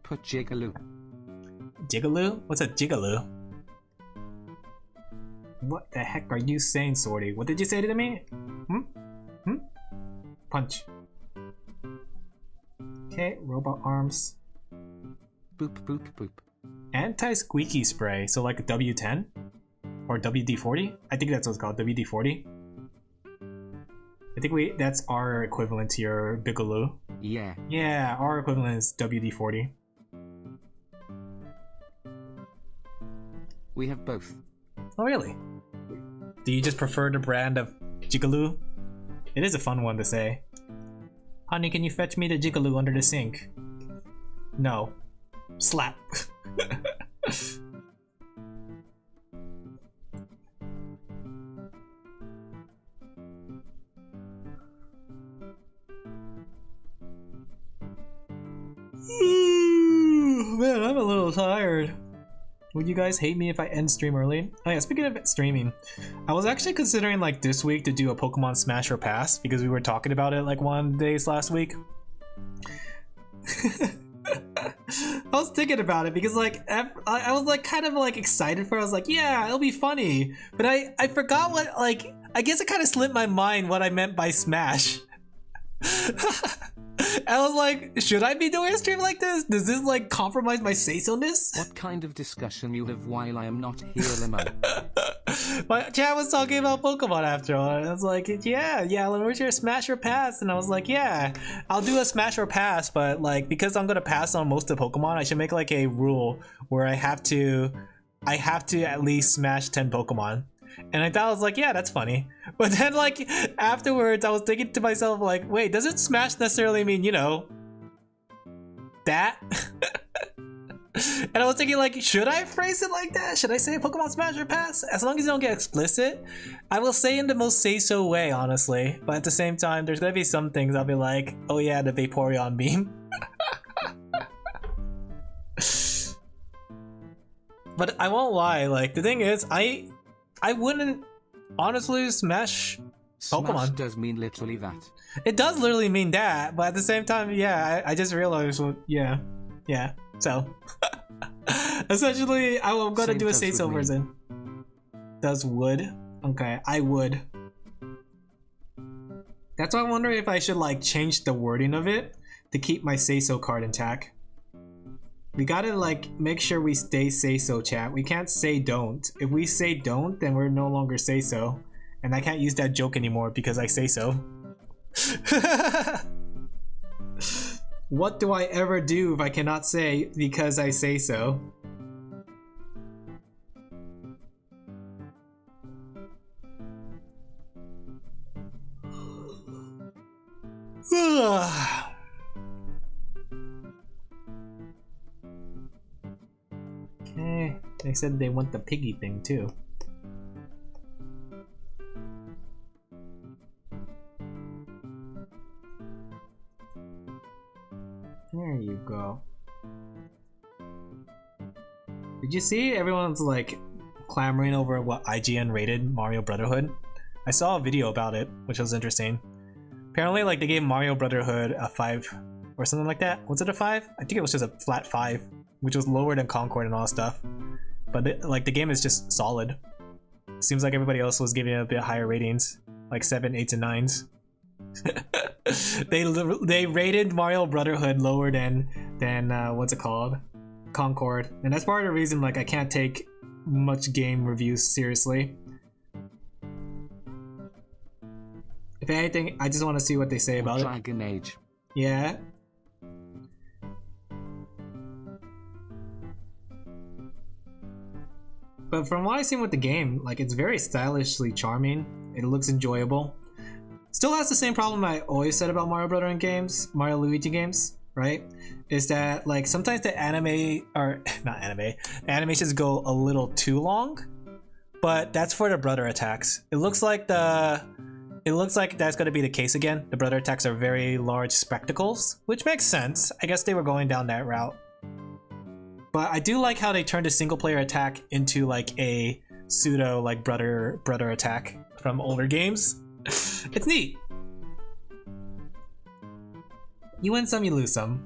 put Jigaloo. Jigaloo? What's a Jigaloo? What the heck are you saying, Swordy? What did you say to me? Punch. Okay, robot arms. Boop boop boop. Anti-squeaky spray, so like a W10? Or WD-40? I think that's what it's called, WD-40. I think that's our equivalent to your Bigaloo. Yeah. Yeah, our equivalent is WD-40. We have both. Oh really? Do you just prefer the brand of Jigaloo? It is a fun one to say. Honey, can you fetch me the Jigaloo under the sink? No. Slap. Man, I'm a little tired. Would you guys hate me if I end stream early? Oh yeah, speaking of streaming, I was actually considering like this week to do a Pokemon Smash or Pass because we were talking about it like one of the days last week. I was thinking about it because like I was like kind of like excited for it. I was like, yeah, it'll be funny. But I forgot what, like, I guess it kind of slipped my mind what I meant by Smash. I was like, should I be doing a stream like this? Does this like compromise my say-so-ness? What kind of discussion you have while I am not here, Limo? My chat was talking about Pokemon after all. I was like, yeah, where's your Smash or Pass? And I was like, yeah, I'll do a Smash or Pass, but like because I'm gonna pass on most of Pokemon, I should make like a rule where I have to at least smash 10 Pokemon. And I thought, I was like, yeah, that's funny. But then like afterwards I was thinking to myself like, wait, doesn't smash necessarily mean, you know, that? And I was thinking like, should I phrase it like that? Should I say Pokemon Smash or Pass? As long as you don't get explicit, I will say in the most say-so way, honestly. But at the same time, there's gonna be some things I'll be like, oh yeah, the Vaporeon meme. But I won't lie, like the thing is, I wouldn't honestly smash Pokemon. Smash does mean literally that. It does literally mean that, but at the same time, yeah, I just realized, well, yeah. So essentially, I'm gonna do a say-so version. Does would? Okay, I would. That's why I'm wondering if I should like change the wording of it to keep my say-so card intact. We gotta like make sure we stay say-so, chat. We can't say don't. If we say don't, then we're no longer say-so. And I can't use that joke anymore because I say so. What do I ever do if I cannot say because I say so? Okay, they said they want the piggy thing too. There you go. Did you see everyone's like clamoring over what IGN rated Mario Brotherhood? I saw a video about it, which was interesting. Apparently like they gave Mario Brotherhood a 5 or something like that. Was it a 5? I think it was just a flat 5, which was lower than Concord and all that stuff. But like the game is just solid. Seems like everybody else was giving it a bit higher ratings, like 7, 8s, and 9s. They rated Mario Brotherhood lower than what's it called, Concord, and that's part of the reason like I can't take much game reviews seriously. If anything, I just want to see what they say about Dragon Age. Yeah. But from what I've seen with the game, like it's very stylishly charming. It looks enjoyable. Still has the same problem I always said about Mario Brother games, Mario Luigi games, right? Is that like sometimes the animations go a little too long, but that's for the brother attacks. It looks like that's gonna be the case again. The brother attacks are very large spectacles, which makes sense. I guess they were going down that route. But I do like how they turned a single player attack into like a pseudo like brother attack from older games. It's neat. You win some, you lose some.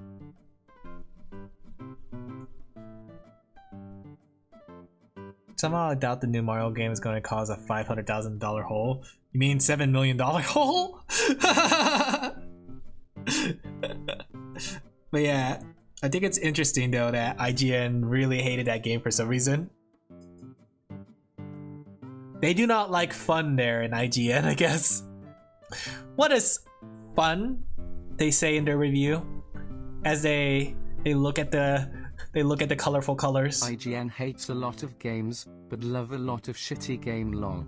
Somehow I doubt the new Mario game is going to cause a $500,000 hole. You mean $7 million hole? But yeah, I think it's interesting though that IGN really hated that game for some reason. They do not like fun there in IGN, I guess. What is fun? They say in their review as they look at the colorful colors. IGN hates a lot of games, but love a lot of shitty game lol.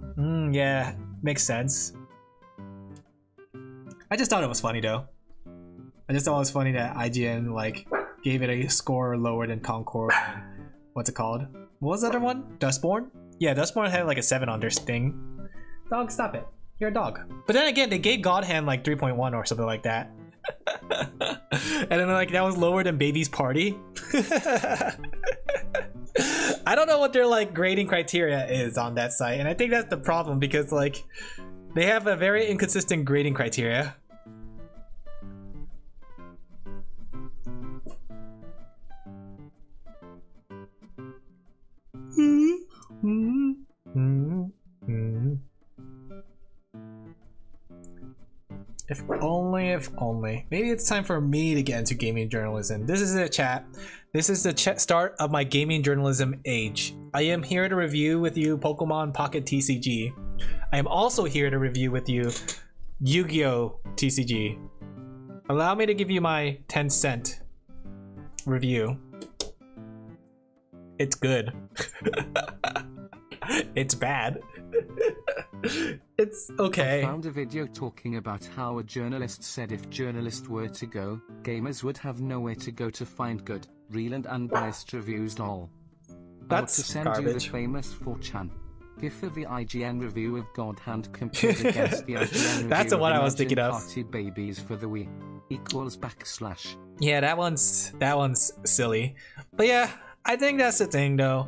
Yeah, makes sense. I just thought it was funny though. I just thought it was funny that IGN like gave it a score lower than Concord and what's it called? What was the other one? Dustborn? Yeah, Dustborn had like a 7 on their thing. Dog, stop it. You're a dog. But then again, they gave God Hand like 3.1 or something like that. And then like that was lower than Baby's Party. I don't know what their like grading criteria is on that site, and I think that's the problem because like they have a very inconsistent grading criteria. If only. Maybe it's time for me to get into gaming journalism. This is it, chat. This is the start of my gaming journalism age. I am here to review with you Pokemon Pocket TCG. I am also here to review with you Yu-Gi-Oh! TCG. Allow me to give you my 10-cent review. It's good. It's bad. It's okay. I found a video talking about how a journalist said if journalists were to go, gamers would have nowhere to go to find good, real and unbiased reviews lol. That's to send garbage. You the famous 4chan. GIF of the IGN review of God Hand compared against the IGN review. That's the one I was thinking of. Party Babies for the Wii equals /. Yeah, that one's silly. But yeah, I think that's the thing though.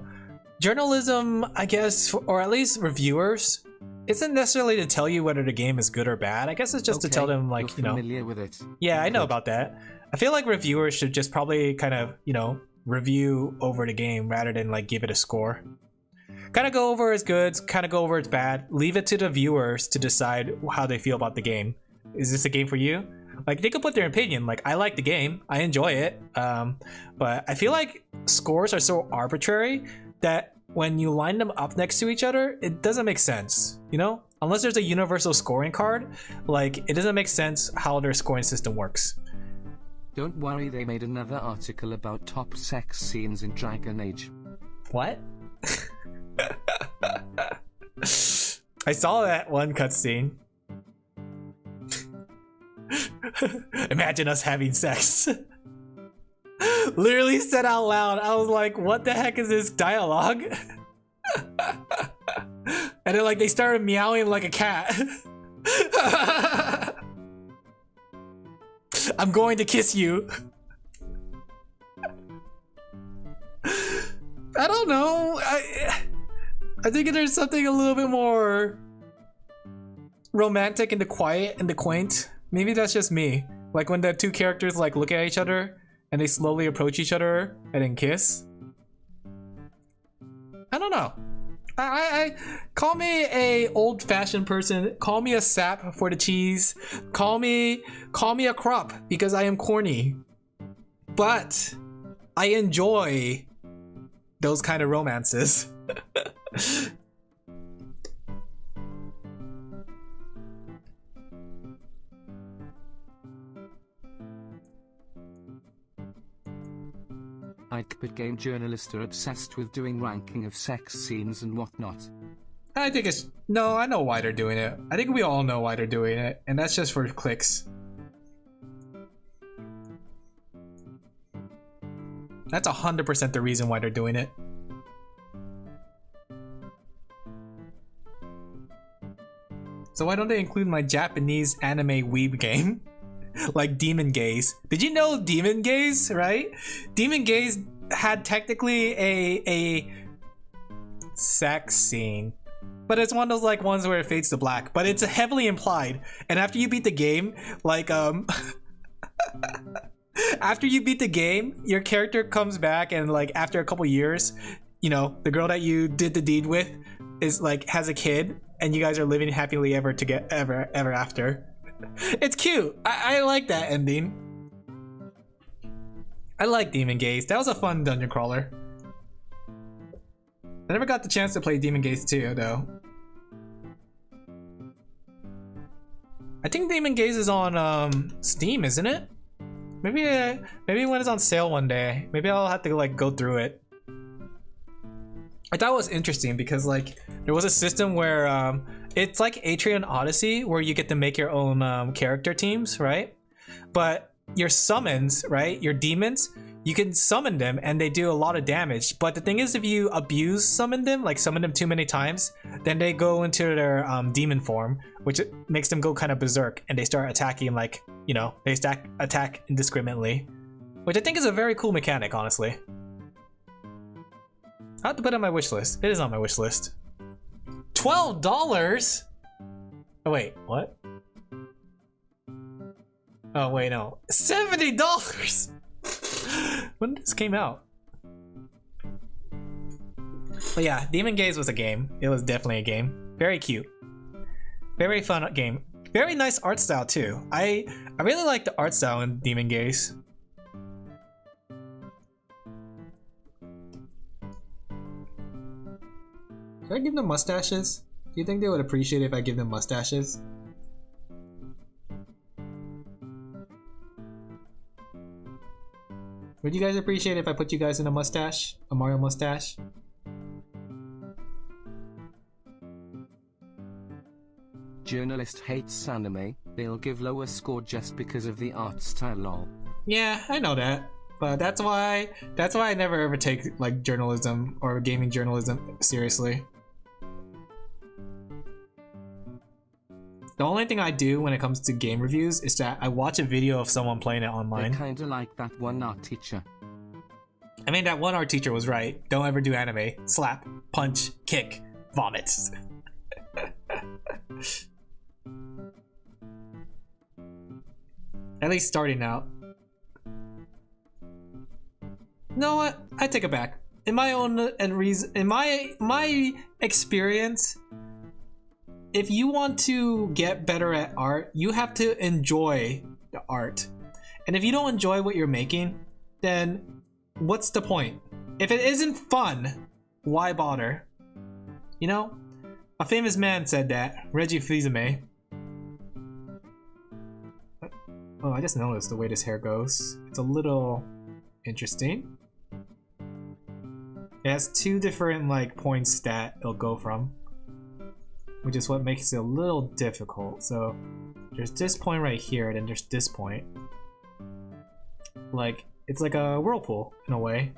Journalism, I guess, or at least reviewers, isn't necessarily to tell you whether the game is good or bad. I guess it's just to tell them, like, you're familiar with it. Yeah, I know about that. I feel like reviewers should just probably kind of, review over the game rather than like give it a score. Kind of go over its goods, kind of go over its bad. Leave it to the viewers to decide how they feel about the game. Is this a game for you? Like, they could put their opinion. Like, I like the game, I enjoy it, but I feel like scores are so arbitrary that when you line them up next to each other, it doesn't make sense, unless there's a universal scoring card. Like, it doesn't make sense how their scoring system works. Don't worry, they made another article about top sex scenes in Dragon Age. What? I saw that one cutscene. Imagine us having sex. Literally said out loud. I was like, what the heck is this dialogue? And then like they started meowing like a cat. I'm going to kiss you. I don't know. I think there's something a little bit more romantic and the quiet and the quaint. Maybe that's just me. Like when the two characters like look at each other and they slowly approach each other and then kiss. I don't know. I call me a old-fashioned person. Call me a sap for the cheese. Call me a crop because I am corny. But I enjoy those kind of romances. But game journalists are obsessed with doing ranking of sex scenes and whatnot. I think it's... No, I know why they're doing it. I think we all know why they're doing it, and that's just for clicks. That's 100% the reason why they're doing it. So why don't they include my Japanese anime weeb game? Like Demon Gaze. Did you know Demon Gaze, right? Demon Gaze had technically a sex scene, but it's one of those like ones where it fades to black, but it's heavily implied. And after you beat the game, like after you beat the game, your character comes back and like after a couple years, you know, the girl that you did the deed with is like has a kid, and you guys are living happily ever after. It's cute. I like that ending. I like Demon Gaze. That was a fun dungeon crawler. I never got the chance to play Demon Gaze 2 though. I think Demon Gaze is on Steam, isn't it? Maybe when it's on sale one day, maybe I'll have to like go through it. I thought it was interesting because like there was a system where it's like Atrian Odyssey where you get to make your own character teams, right? But your summons, right? Your demons, you can summon them and they do a lot of damage. But the thing is, if you abuse summon them, like summon them too many times, then they go into their demon form, which makes them go kind of berserk and they start attacking like, you know, they attack indiscriminately, which I think is a very cool mechanic, honestly. I have to put it on my wish list. It is on my wish list. $12? Oh wait, what? Oh wait, no. $70! When this came out? But yeah, Demon Gaze was a game. It was definitely a game. Very cute. Very fun game. Very nice art style too. I really like the art style in Demon Gaze. Should I give them mustaches? Do you think they would appreciate it if I give them mustaches? Would you guys appreciate it if I put you guys in a mustache? A Mario mustache? Journalist hates anime. They'll give lower score just because of the art style, lol. Yeah, I know that. But that's why I never ever take like journalism or gaming journalism seriously. The only thing I do when it comes to game reviews is that I watch a video of someone playing it online. They're kinda like that one art teacher. I mean, that one art teacher was right. Don't ever do anime. Slap, punch, kick, vomit. At least starting out. You know what? I take it back. In my own in my experience, if you want to get better at art, you have to enjoy the art. And if you don't enjoy what you're making, then what's the point? If it isn't fun, why bother? You know? A famous man said that, Reggie Fils-Aimé. Oh, I just noticed the way this hair goes. It's a little interesting. It has two different like points that it'll go from, which is what makes it a little difficult. So there's this point right here, and then there's this point. Like, it's like a whirlpool in a way.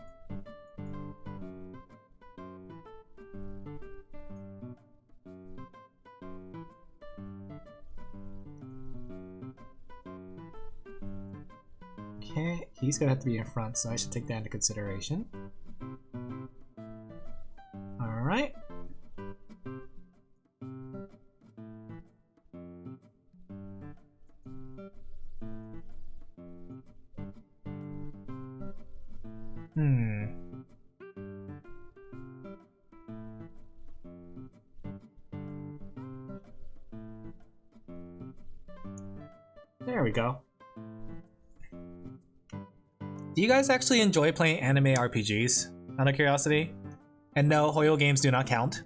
Okay, he's gonna have to be in front, so I should take that into consideration. Alright. There we go. Do you guys actually enjoy playing anime RPGs? Out of curiosity? And no, Hoyo games do not count.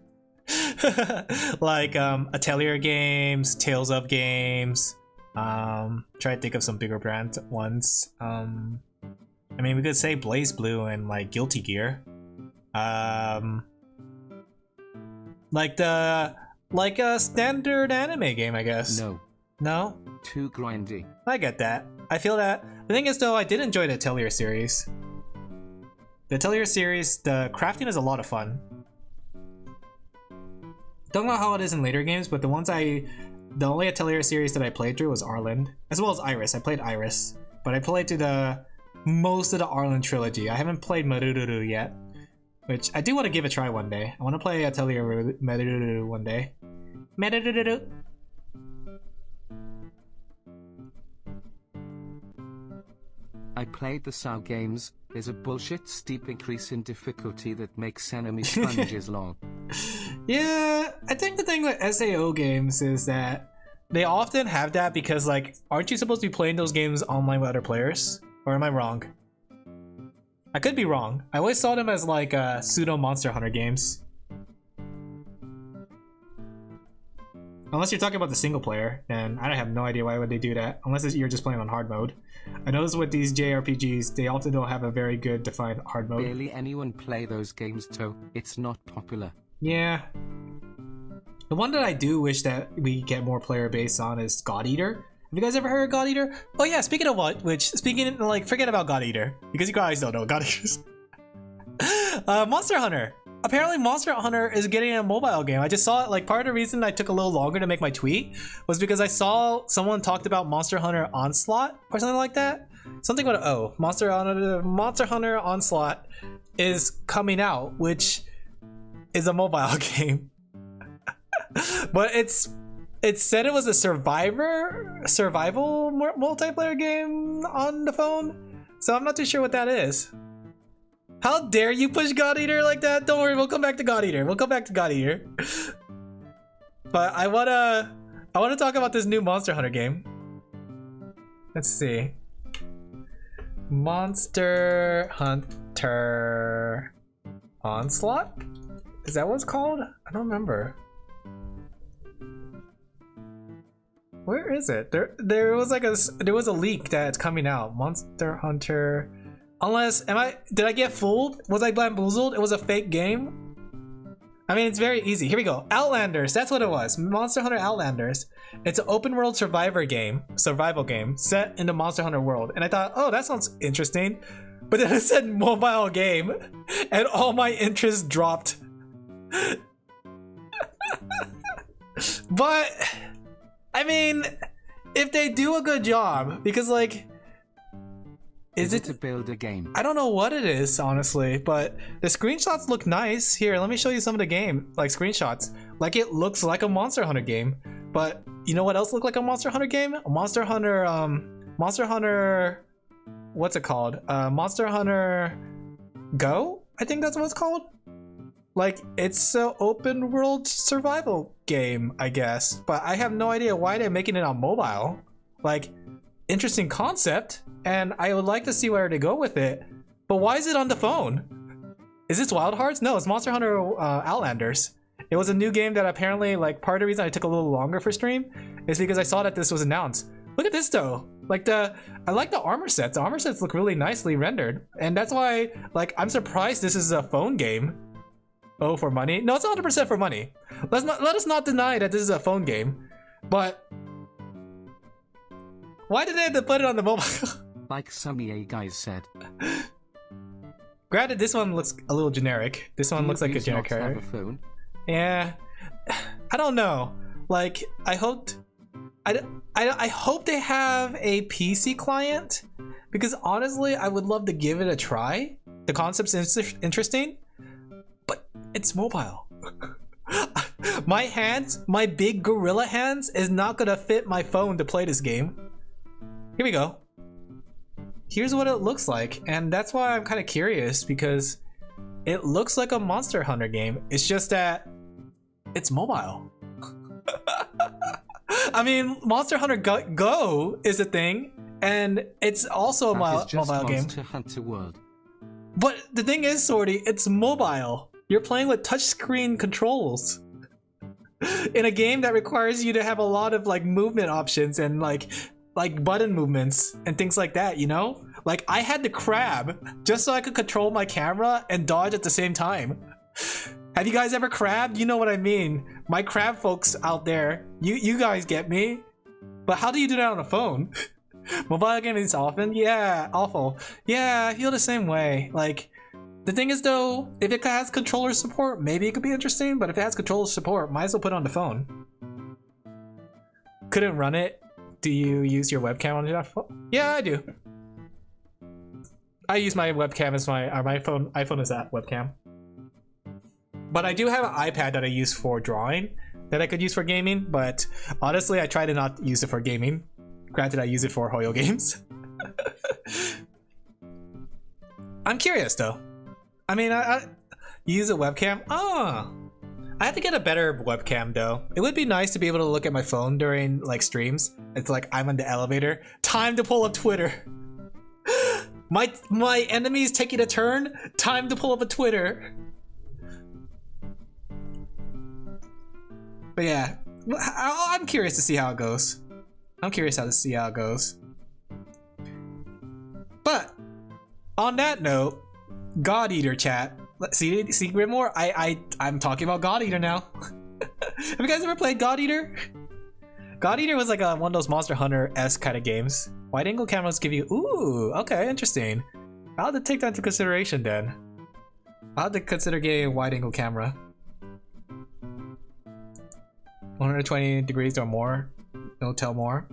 Like Atelier games, Tales of games. Try to think of some bigger brand ones. I mean, we could say Blaze Blue and like Guilty Gear. Like a standard anime game, I guess. No. No? Too grindy. I get that. I feel that. The thing is though, I did enjoy the Atelier series. The Atelier series, the crafting is a lot of fun. Don't know how it is in later games, but the only Atelier series that I played through was Arland, as well as Iris. I played Iris, but I played through most of the Arland trilogy. I haven't played Marururu yet, which I do want to give a try one day. I want to play Atelier Marururu one day. Marururu. I played the SAO games, There's a bullshit steep increase in difficulty that makes enemy sponges long. Yeah, I think the thing with SAO games is that they often have that because, like, aren't you supposed to be playing those games online with other players? Or am I wrong? I could be wrong. I always saw them as like pseudo Monster Hunter games. Unless you're talking about the single player, and I have no idea why would they do that. Unless you're just playing on hard mode. I notice with these JRPGs, they often don't have a very good defined hard mode. Barely anyone play those games too. It's not popular. Yeah. The one that I do wish that we get more player base on is God Eater. Have you guys ever heard of God Eater? Oh yeah, speaking of like, forget about God Eater, because you guys don't know God Eaters. Monster Hunter. Apparently Monster Hunter is getting a mobile game. I just saw it, like, part of the reason I took a little longer to make my tweet was because I saw someone talked about Monster Hunter Onslaught or something like that. Something with an O. Monster Hunter Onslaught is coming out, which is a mobile game. But it said it was a survival multiplayer game on the phone, so I'm not too sure what that is. How dare you push God Eater like that? Don't worry, we'll come back to God Eater. We'll come back to God Eater. But I wanna talk about this new Monster Hunter game. Let's see. Monster Hunter Onslaught? Is that what it's called? I don't remember. Where is it? There was a leak that it's coming out. Monster Hunter. Unless, did I get fooled? Was I bamboozled? It was a fake game? I mean, it's very easy. Here we go. Outlanders, that's what it was. Monster Hunter Outlanders. It's an open world survival game set in the Monster Hunter world. And I thought, oh, that sounds interesting. But then it said mobile game and all my interest dropped. But, I mean, if they do a good job, because, like, is it to build a game? I don't know what it is, honestly, but the screenshots look nice. Here, let me show you some of the game, like, screenshots. Like, it looks like a Monster Hunter game. But you know what else looked like a Monster Hunter game? Monster Hunter, what's it called? Monster Hunter Go? I think that's what it's called. Like, it's an open world survival game, I guess. But I have no idea why they're making it on mobile. Like, interesting concept, and I would like to see where to go with it. But why is it on the phone? Is this Wild Hearts? No, it's Monster Hunter Outlanders. It was a new game that apparently, like, part of the reason I took a little longer for stream is because I saw that this was announced. Look at this though. Like, I like the armor sets. The armor sets look really nicely rendered, and that's why, like, I'm surprised this is a phone game. Oh, for money? No, it's 100% for money. Let us not deny that this is a phone game, but why did they have to put it on the mobile? Like some EA guys said. Granted, this one looks a little generic. This one looks like a generic character. Have a phone? Yeah, I don't know. Like, I hope they have a PC client, because honestly, I would love to give it a try. The concept's interesting, but it's mobile. My hands, my big gorilla hands, is not gonna fit my phone to play this game. Here we go. Here's what it looks like, and that's why I'm kind of curious, because it looks like a Monster Hunter game. It's just that it's mobile. I mean, Monster Hunter Go is a thing, and it's also a mobile game. Monster Hunter World. But the thing is, Sorty, it's mobile. You're playing with touchscreen controls in a game that requires you to have a lot of, like, movement options and like button movements and things like that, you know? Like, I had to crab just so I could control my camera and dodge at the same time. Have you guys ever crabbed? You know what I mean. My crab folks out there, you guys get me. But how do you do that on a phone? Mobile games often? Yeah, awful. Yeah, I feel the same way. Like, the thing is though, if it has controller support, maybe it could be interesting, but if it has controller support, might as well put it on the phone. Couldn't run it. Do you use your webcam on your phone? Yeah, I do. I use my webcam as my iPhone is that webcam. But I do have an iPad that I use for drawing that I could use for gaming, but honestly, I try to not use it for gaming. Granted, I use it for Hoyo games. I'm curious though. I mean, I use a webcam. Oh, I have to get a better webcam though. It would be nice to be able to look at my phone during like streams. It's like I'm in the elevator. Time to pull up Twitter. My enemy's taking a turn. Time to pull up a Twitter. But yeah, I'm curious to see how it goes. I'm curious how to see how it goes. But on that note, God Eater chat. Let's see Grimoire. I'm talking about God Eater now. Have you guys ever played God Eater? God Eater was like one of those Monster Hunter-esque kind of games. Wide angle cameras give you, ooh, okay, interesting. I'll have to take that into consideration then. I'll have to consider getting a wide angle camera. 120 degrees or more. No tell more.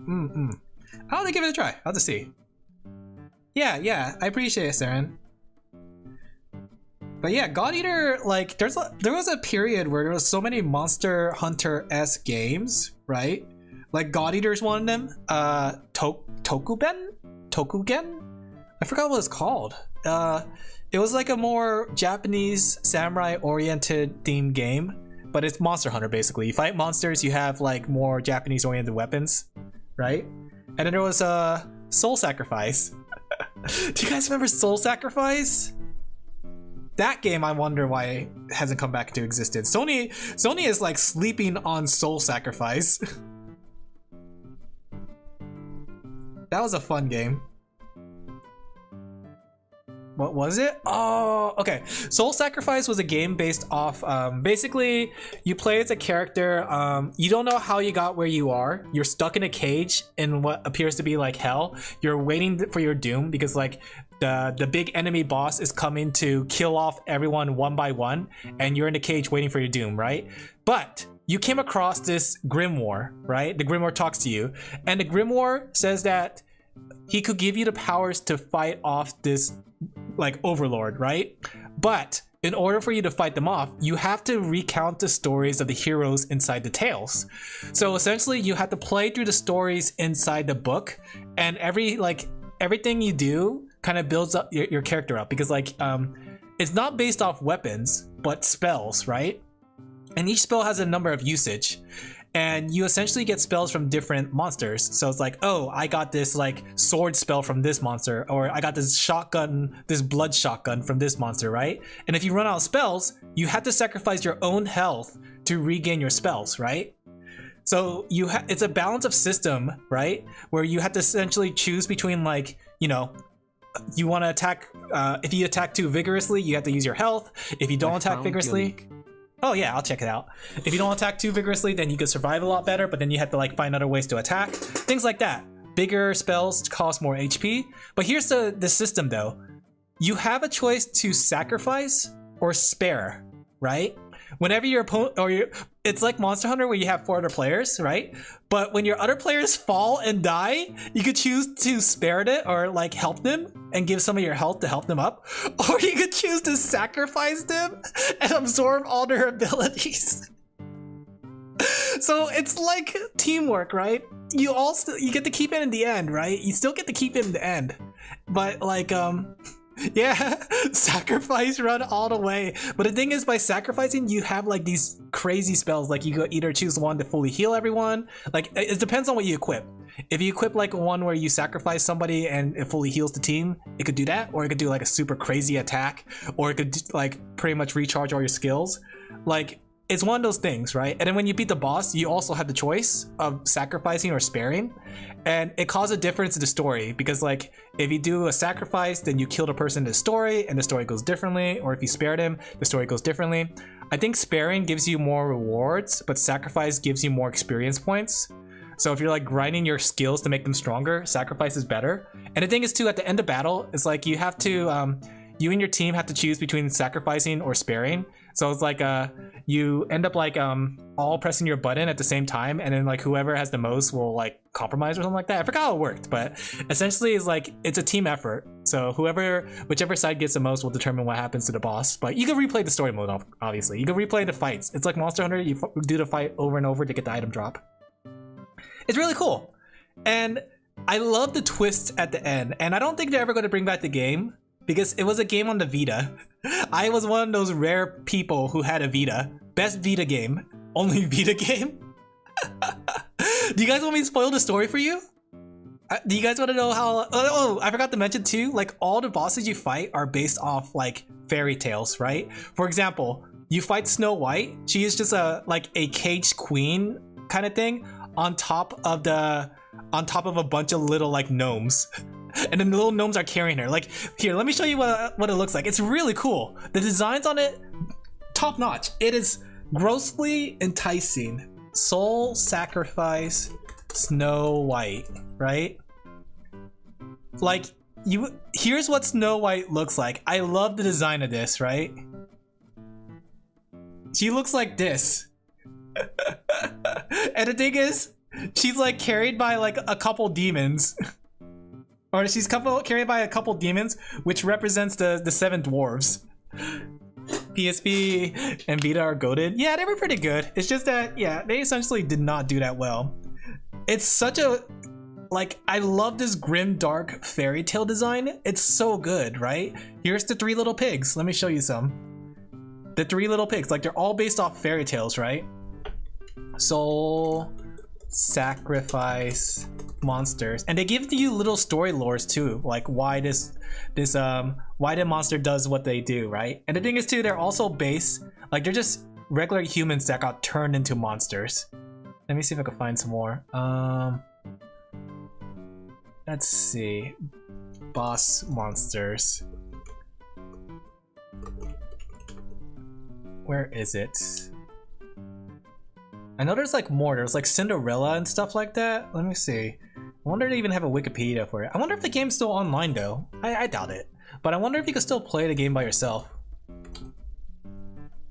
I'll have to give it a try. I'll have to see. Yeah, I appreciate it, Saren. But yeah, God Eater, like, there was a period where there was so many Monster Hunter-esque games, right? Like God Eater's one of them. Tokugen? I forgot what it's called. It was like a more Japanese samurai-oriented themed game, but it's Monster Hunter basically. You fight monsters, you have like more Japanese-oriented weapons, right? And then there was Soul Sacrifice. Do you guys remember Soul Sacrifice? That game, I wonder why it hasn't come back into existence. Sony is like sleeping on Soul Sacrifice. That was a fun game. What was it? Oh, okay. Soul Sacrifice was a game based off, basically, you play as a character, you don't know how you got where you are. You're stuck in a cage in what appears to be like hell. You're waiting for your doom because like the big enemy boss is coming to kill off everyone one by one, and you're in a cage waiting for your doom, right? But you came across this Grimoire, right? The Grimoire talks to you, and the Grimoire says that he could give you the powers to fight off this like overlord, right? But in order for you to fight them off, you have to recount the stories of the heroes inside the tales. So essentially you have to play through the stories inside the book, and everything you do kind of builds up your character up, because like it's not based off weapons but spells, right? And each spell has a number of usage, and you essentially get spells from different monsters. So it's like, oh, I got this like sword spell from this monster, or I got this shotgun, this blood shotgun from this monster, right? And if you run out of spells, you have to sacrifice your own health to regain your spells, right? So it's a balance of system, right? Where you have to essentially choose between like, you know, you want to attack, if you attack too vigorously, you have to use your health. If you don't attack vigorously, oh yeah, I'll check it out. If you don't attack too vigorously, then you can survive a lot better, but then you have to like find other ways to attack. Things like that. Bigger spells cost more HP. But here's the system though. You have a choice to sacrifice or spare, right? Whenever your opponent, it's like Monster Hunter where you have 4 other players, right? But when your other players fall and die, you could choose to spare it or like help them and give some of your health to help them up, or you could choose to sacrifice them and absorb all their abilities. So it's like teamwork, right? You get to keep it in the end, right? You still get to keep it in the end, but like yeah, sacrifice, run all the way. But the thing is, by sacrificing, you have like these crazy spells. Like you could either choose one to fully heal everyone. Like it depends on what you equip. If you equip like one where you sacrifice somebody and it fully heals the team, it could do that. Or it could do like a super crazy attack, or it could like pretty much recharge all your skills. Like it's one of those things, right? And then when you beat the boss, you also have the choice of sacrificing or sparing, and it causes a difference in the story, because like if you do a sacrifice, then you kill the person in the story and the story goes differently, or if you spared him, the story goes differently. I think sparing gives you more rewards, but sacrifice gives you more experience points. So if you're like grinding your skills to make them stronger, sacrifice is better. And the thing is too, at the end of battle, it's like you have to you and your team have to choose between sacrificing or sparing. So it's like you end up like all pressing your button at the same time, and then like whoever has the most will like compromise or something like that. I forgot how it worked, but essentially it's like it's a team effort. So whichever side gets the most will determine what happens to the boss. But you can replay the story mode, obviously. You can replay the fights. It's like Monster Hunter. You do the fight over and over to get the item drop. It's really cool, and I love the twist at the end. And I don't think they're ever going to bring back the game, because it was a game on the Vita. I was one of those rare people who had a Vita. Best Vita game. Only Vita game. Do you guys want me to spoil the story for you? Do you guys want to know how? Oh, I forgot to mention too. Like all the bosses you fight are based off like fairy tales, right? For example, you fight Snow White. She is just a caged queen kind of thing on top of a bunch of little like gnomes. And then the little gnomes are carrying her. Like, here, let me show you what it looks like. It's really cool. The designs on it, top notch. It is grossly enticing. Soul Sacrifice Snow White, right? Like, here's what Snow White looks like. I love the design of this, right? She looks like this. And the thing is, she's like carried by like a couple demons. Or she's carried by a couple demons, which represents the 7 dwarves. PSP and Vita are goated. Yeah, they were pretty good. It's just that, yeah, they essentially did not do that well. It's such a, like, I love this grim dark fairy tale design. It's so good, right? Here's the 3 little pigs. Let me show you some. The 3 little pigs, like they're all based off fairy tales, right? Soul Sacrifice monsters, and they give you little story lores too, like why why the monster does what they do, right? And the thing is too, they're also based, like they're just regular humans that got turned into monsters. Let me see if I can find some more. Let's see, boss monsters. Where is it? I know there's like more. There's like Cinderella and stuff like that. Let me see. I wonder if they even have a Wikipedia for it. I wonder if the game's still online though. I doubt it. But I wonder if you can still play the game by yourself.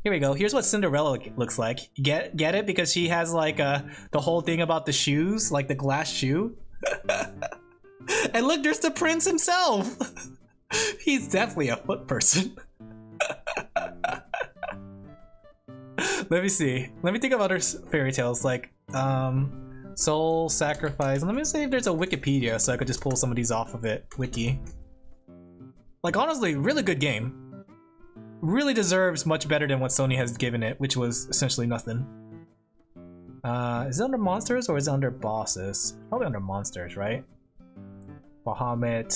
Here we go. Here's what Cinderella looks like. Get it? Because she has like the whole thing about the shoes, like the glass shoe. And look, there's the prince himself. He's definitely a foot person. Let me see. Let me think of other fairy tales like Soul Sacrifice. Let me see if there's a Wikipedia so I could just pull some of these off of it. Wiki. Like honestly, really good game. Really deserves much better than what Sony has given it, which was essentially nothing. Is it under monsters or is it under bosses? Probably under monsters, right? Bahamut.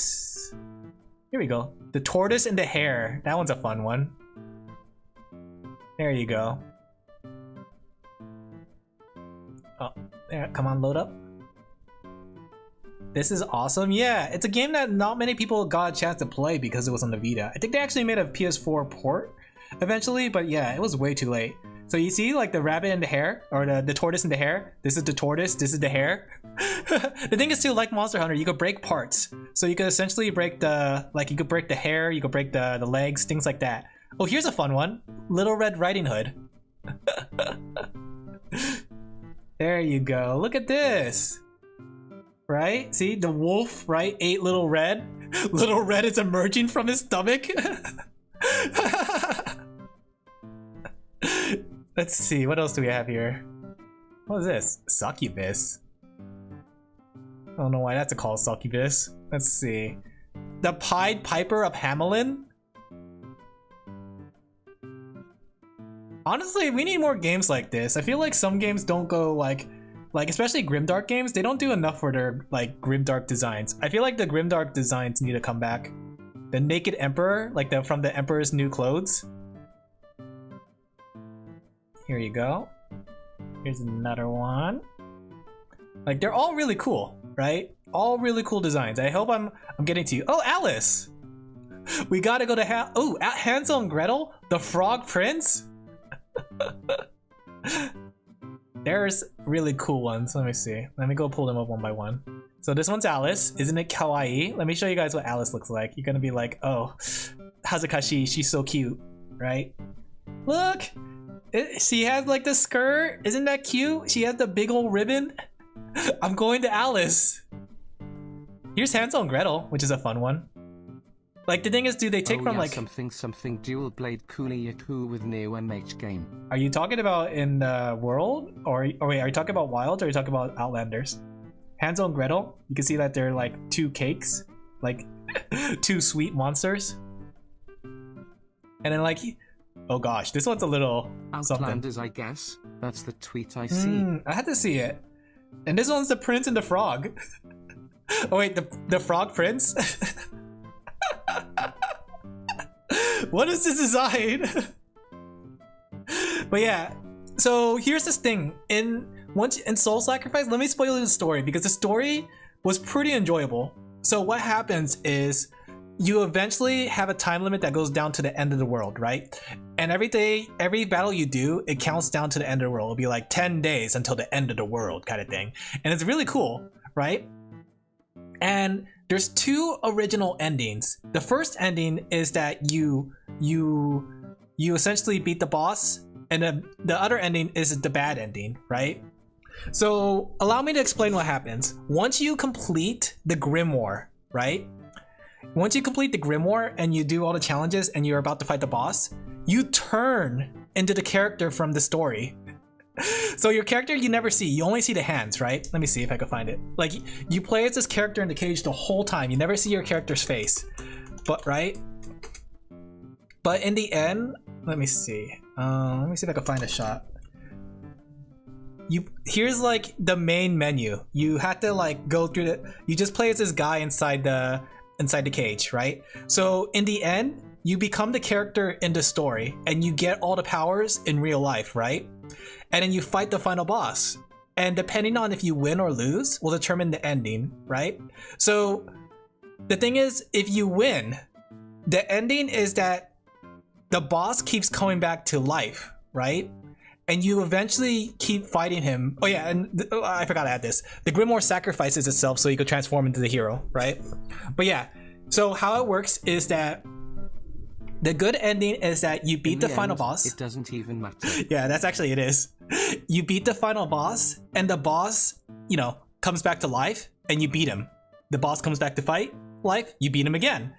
Here we go. The tortoise and the hare. That one's a fun one. There you go. Oh, there, come on, load up. This is awesome. Yeah, it's a game that not many people got a chance to play because it was on the Vita. I think they actually made a PS4 port eventually, but yeah, it was way too late. So you see like the rabbit and the hare, or the tortoise and the hare. This is the tortoise, this is the hare. The thing is too, like Monster Hunter, you could break parts. So you could essentially break the, like you could break the hair, you could break the legs, things like that. Oh, here's a fun one. Little Red Riding Hood. There you go. Look at this. Right? See, the wolf, right? Ate Little Red. Little Red is emerging from his stomach. Let's see, what else do we have here? What is this? Succubus. I don't know why that's called succubus. Let's see. The Pied Piper of Hamelin? Honestly, we need more games like this. I feel like some games don't go like especially grimdark games, they don't do enough for their like grimdark designs. I feel like the grimdark designs need to come back. The Naked Emperor, like from the Emperor's New Clothes. Here you go. Here's another one. Like they're all really cool, right? All really cool designs. I hope I'm getting to you. Oh, Alice! We gotta go to Hansel and Gretel, the Frog Prince. There's really cool ones. Let me see. Let me go pull them up one by one. So this one's Alice. Isn't it kawaii? Let me show you guys what Alice looks like. You're gonna be like, oh, Hazakashi, she's so cute, right? Look! She has like the skirt. Isn't that cute? She has the big old ribbon. I'm going to Alice. Here's Hansel and Gretel, which is a fun one. Like the thing is, do they take from like something dual blade Kuliyaku with Neo MH game? Are you talking about in the world, or wait, are you talking about Wilds, or are you talking about Outlanders? Hansel and Gretel, you can see that they're like 2 cakes, like 2 sweet monsters. And then like, oh gosh, this one's a little Outlanders, something. I guess. That's the tweet I see. I had to see it. And this one's the prince and the frog. Oh wait, the frog prince? What is this design? But yeah, so here's this thing. In Soul Sacrifice, let me spoil the story because the story was pretty enjoyable. So what happens is you eventually have a time limit that goes down to the end of the world, right? And every day, every battle you do, it counts down to the end of the world. It'll be like 10 days until the end of the world kind of thing. And it's really cool, right? And there's two original endings. The first ending is that you essentially beat the boss, and the other ending is the bad ending, right? So allow me to explain what happens. Once you complete the Grimoire, right? Once you complete the Grimoire and you do all the challenges and you're about to fight the boss, you turn into the character from the story. So your character you never see, you only see the hands, right? Let me see if I can find it. Like you play as this character in the cage the whole time. You never see your character's face, but right? But in the end, let me see. Let me see if I can find a shot. Here's like the main menu. You have to like go through the. You just play as this guy inside the cage, right? So in the end, you become the character in the story, and you get all the powers in real life, right? And then you fight the final boss. And depending on if you win or lose will determine the ending, right? So the thing is, if you win, the ending is that the boss keeps coming back to life, right? And you eventually keep fighting him. Oh yeah, and I forgot to add this. The Grimoire sacrifices itself so you could transform into the hero, right? But yeah, so how it works is that the good ending is that you beat the final boss. It doesn't even matter. Yeah, that's actually it is. You beat the final boss, and the boss, you know, comes back to life, and you beat him. The boss comes back to life, you beat him again.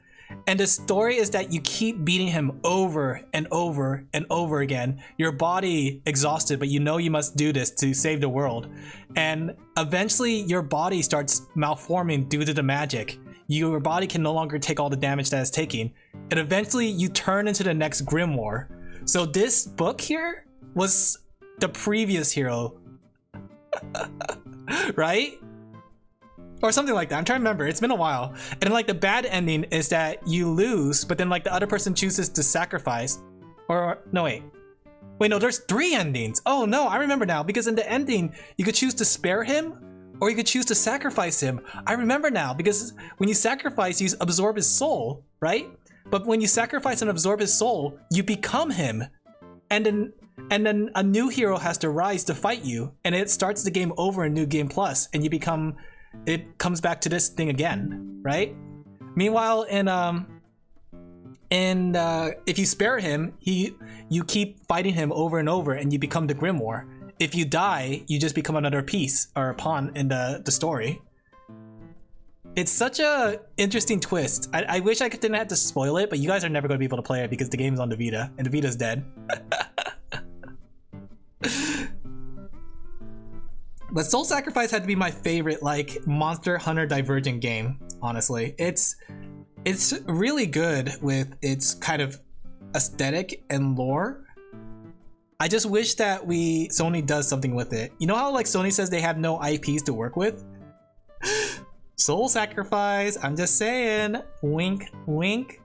And the story is that you keep beating him over and over and over again. Your body exhausted, but you know you must do this to save the world. And eventually your body starts malforming due to the magic. Your body can no longer take all the damage that it's taking. And eventually you turn into the next Grimoire. So this book here was the previous hero. Right? Or something like that. I'm trying to remember. It's been a while. And like the bad ending is that you lose, but then like the other person chooses to sacrifice. Or no, wait. Wait, no, there's 3 endings. Oh no, I remember now. Because in the ending, you could choose to spare him, or you could choose to sacrifice him. I remember now, because when you sacrifice, you absorb his soul, right? But when you sacrifice and absorb his soul, you become him. And then a new hero has to rise to fight you, and it starts the game over in New Game Plus, and you become. It comes back to this thing again, right? Meanwhile, if you spare him, you keep fighting him over and over, and you become the Grimoire. If you die, you just become another piece or a pawn in the story. It's such a interesting twist. I wish I didn't have to spoil it, but you guys are never going to be able to play it because the game's on the Vita, and the Vita's dead. But Soul Sacrifice had to be my favorite, like, Monster Hunter Divergent game, honestly. It's really good with its kind of aesthetic and lore. I just wish that Sony does something with it. You know how like Sony says they have no IPs to work with? Soul Sacrifice, I'm just saying. Wink, wink,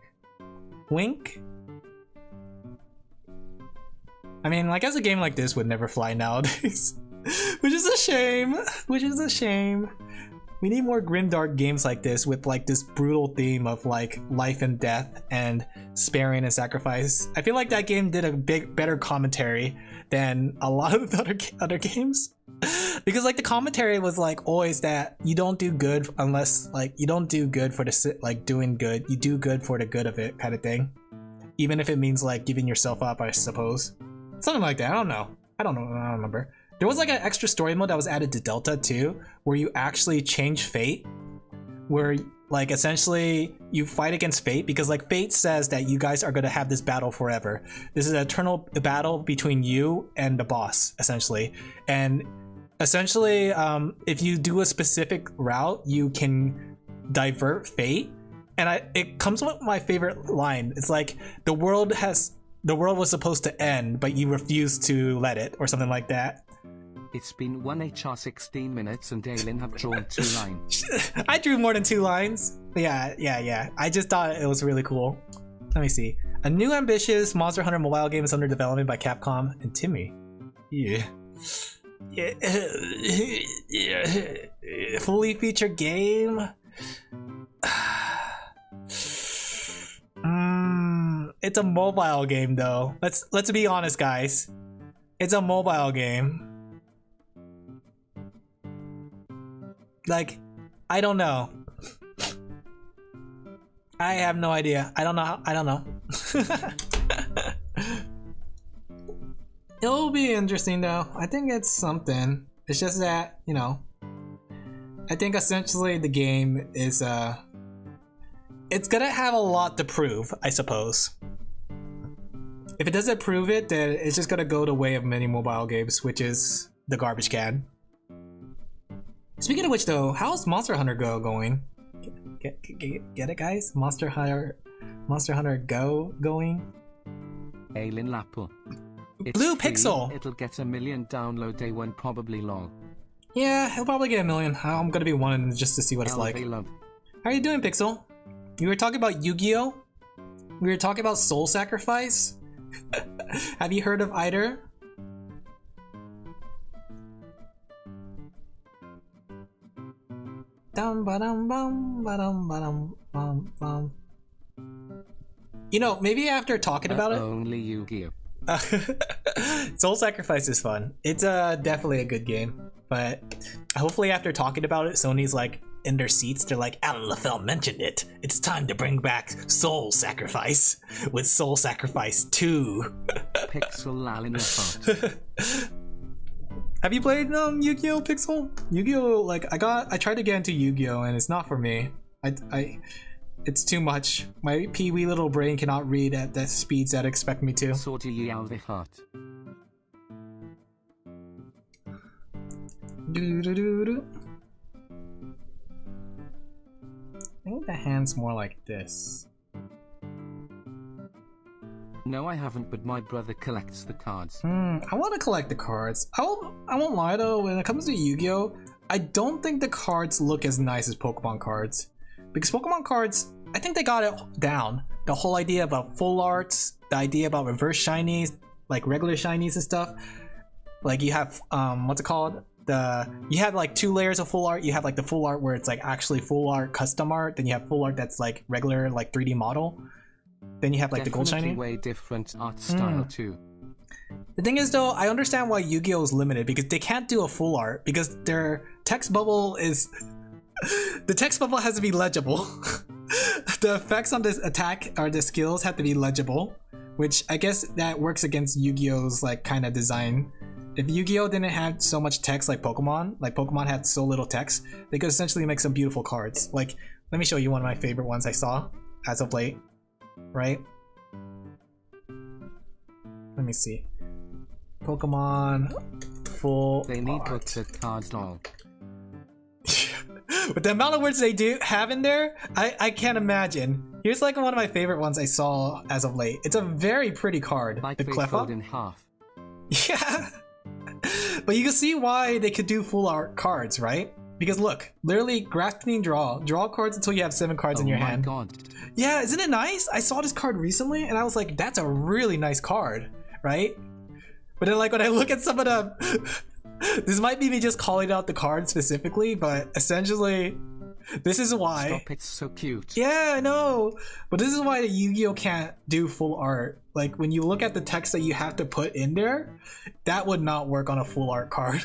wink. I mean, like, as a game like this would never fly nowadays. Which is a shame. Which is a shame. We need more grimdark games like this with like this brutal theme of like life and death and sparing and sacrifice. I feel like that game did a better commentary than a lot of the other games. Because like the commentary was like always that you don't do good unless like you don't do good for the like doing good. You do good for the good of it kind of thing. Even if it means like giving yourself up, I suppose. Something like that. I don't know. I don't remember. There was like an extra story mode that was added to Delta too, where you actually change fate, where like essentially you fight against fate because like fate says that you guys are going to have this battle forever. This is an eternal battle between you and the boss, essentially. And essentially, if you do a specific route, you can divert fate and it comes with my favorite line. It's like the world was supposed to end, but you refused to let it, or something like that. It's been 1 16 minutes and Alin have drawn 2 lines. I drew more than 2 lines. Yeah. I just thought it was really cool. Let me see. A new ambitious Monster Hunter mobile game is under development by Capcom and Timmy. Yeah. Fully featured game. It's a mobile game though. Let's be honest, guys. It's a mobile game. Like, I don't know. I have no idea. I don't know. It'll be interesting though. I think it's something. It's just that, you know, I think essentially the game is it's gonna have a lot to prove, I suppose. If it doesn't prove it, then it's just gonna go the way of many mobile games, which is the garbage can. Speaking of which though, how's Monster Hunter Go going? Get it, guys? Monster Hunter Go going? Alin Laphel. Blue free. Pixel! It'll get 1 million download day 1 probably long. Yeah, he'll probably get 1 million. I'm gonna be one just to see what it's like. Love. How are you doing, Pixel? You were talking about Yu-Gi-Oh? We were talking about Soul Sacrifice? Have you heard of either? You know, maybe after talking about it. Only Yu-Gi-Oh. Soul Sacrifice is fun. It's definitely a good game, but hopefully after talking about it, Sony's like in their seats. They're like, Alin Laphel mentioned it. It's time to bring back Soul Sacrifice with Soul Sacrifice 2. Pixel Alin Laphel. Have you played Yu-Gi-Oh, Pixel? Yu-Gi-Oh, like I tried to get into Yu-Gi-Oh and it's not for me. It's too much. My pee-wee little brain cannot read at the speeds that expect me to. Sort of you out the heart. I think the hand's more like this. No, I haven't, but my brother collects the cards. I want to collect the cards. I won't lie though, when it comes to Yu-Gi-Oh, I don't think the cards look as nice as Pokemon cards. Because Pokemon cards, I think they got it down. The whole idea about full arts, the idea about reverse shinies, like regular shinies and stuff. Like you have, what's it called? You have like 2 layers of full art. You have like the full art where it's like actually full art custom art. Then you have full art that's like regular like 3D model. Then you have like Definitely the gold shiny. Way different art style too. The thing is though, I understand why Yu-Gi-Oh is limited because they can't do a full art because their text bubble is the text bubble has to be legible. The effects on this attack or the skills have to be legible, which I guess that works against Yu-Gi-Oh's like kind of design. If Yu-Gi-Oh didn't have so much text like Pokemon had so little text, they could essentially make some beautiful cards. Like, let me show you one of my favorite ones I saw as of late. Right? Let me see. Pokemon full They need art. books at cards doll. With the amount of words they do have in there, I can't imagine. Here's like one of my favorite ones I saw as of late. It's a very pretty card. Like the they Cleffa. fold in half. Yeah. But you can see why they could do full art cards, right? Because look, literally grafting draw cards until you have 7 cards in your hand. Oh my god. Yeah, isn't it nice? I saw this card recently and I was like, that's a really nice card, right? But then like when I look at some of the this might be me just calling out the card specifically, but essentially this is why. Stop, it's so cute. Yeah, I know. But this is why the Yu-Gi-Oh can't do full art. Like when you look at the text that you have to put in there, that would not work on a full art card.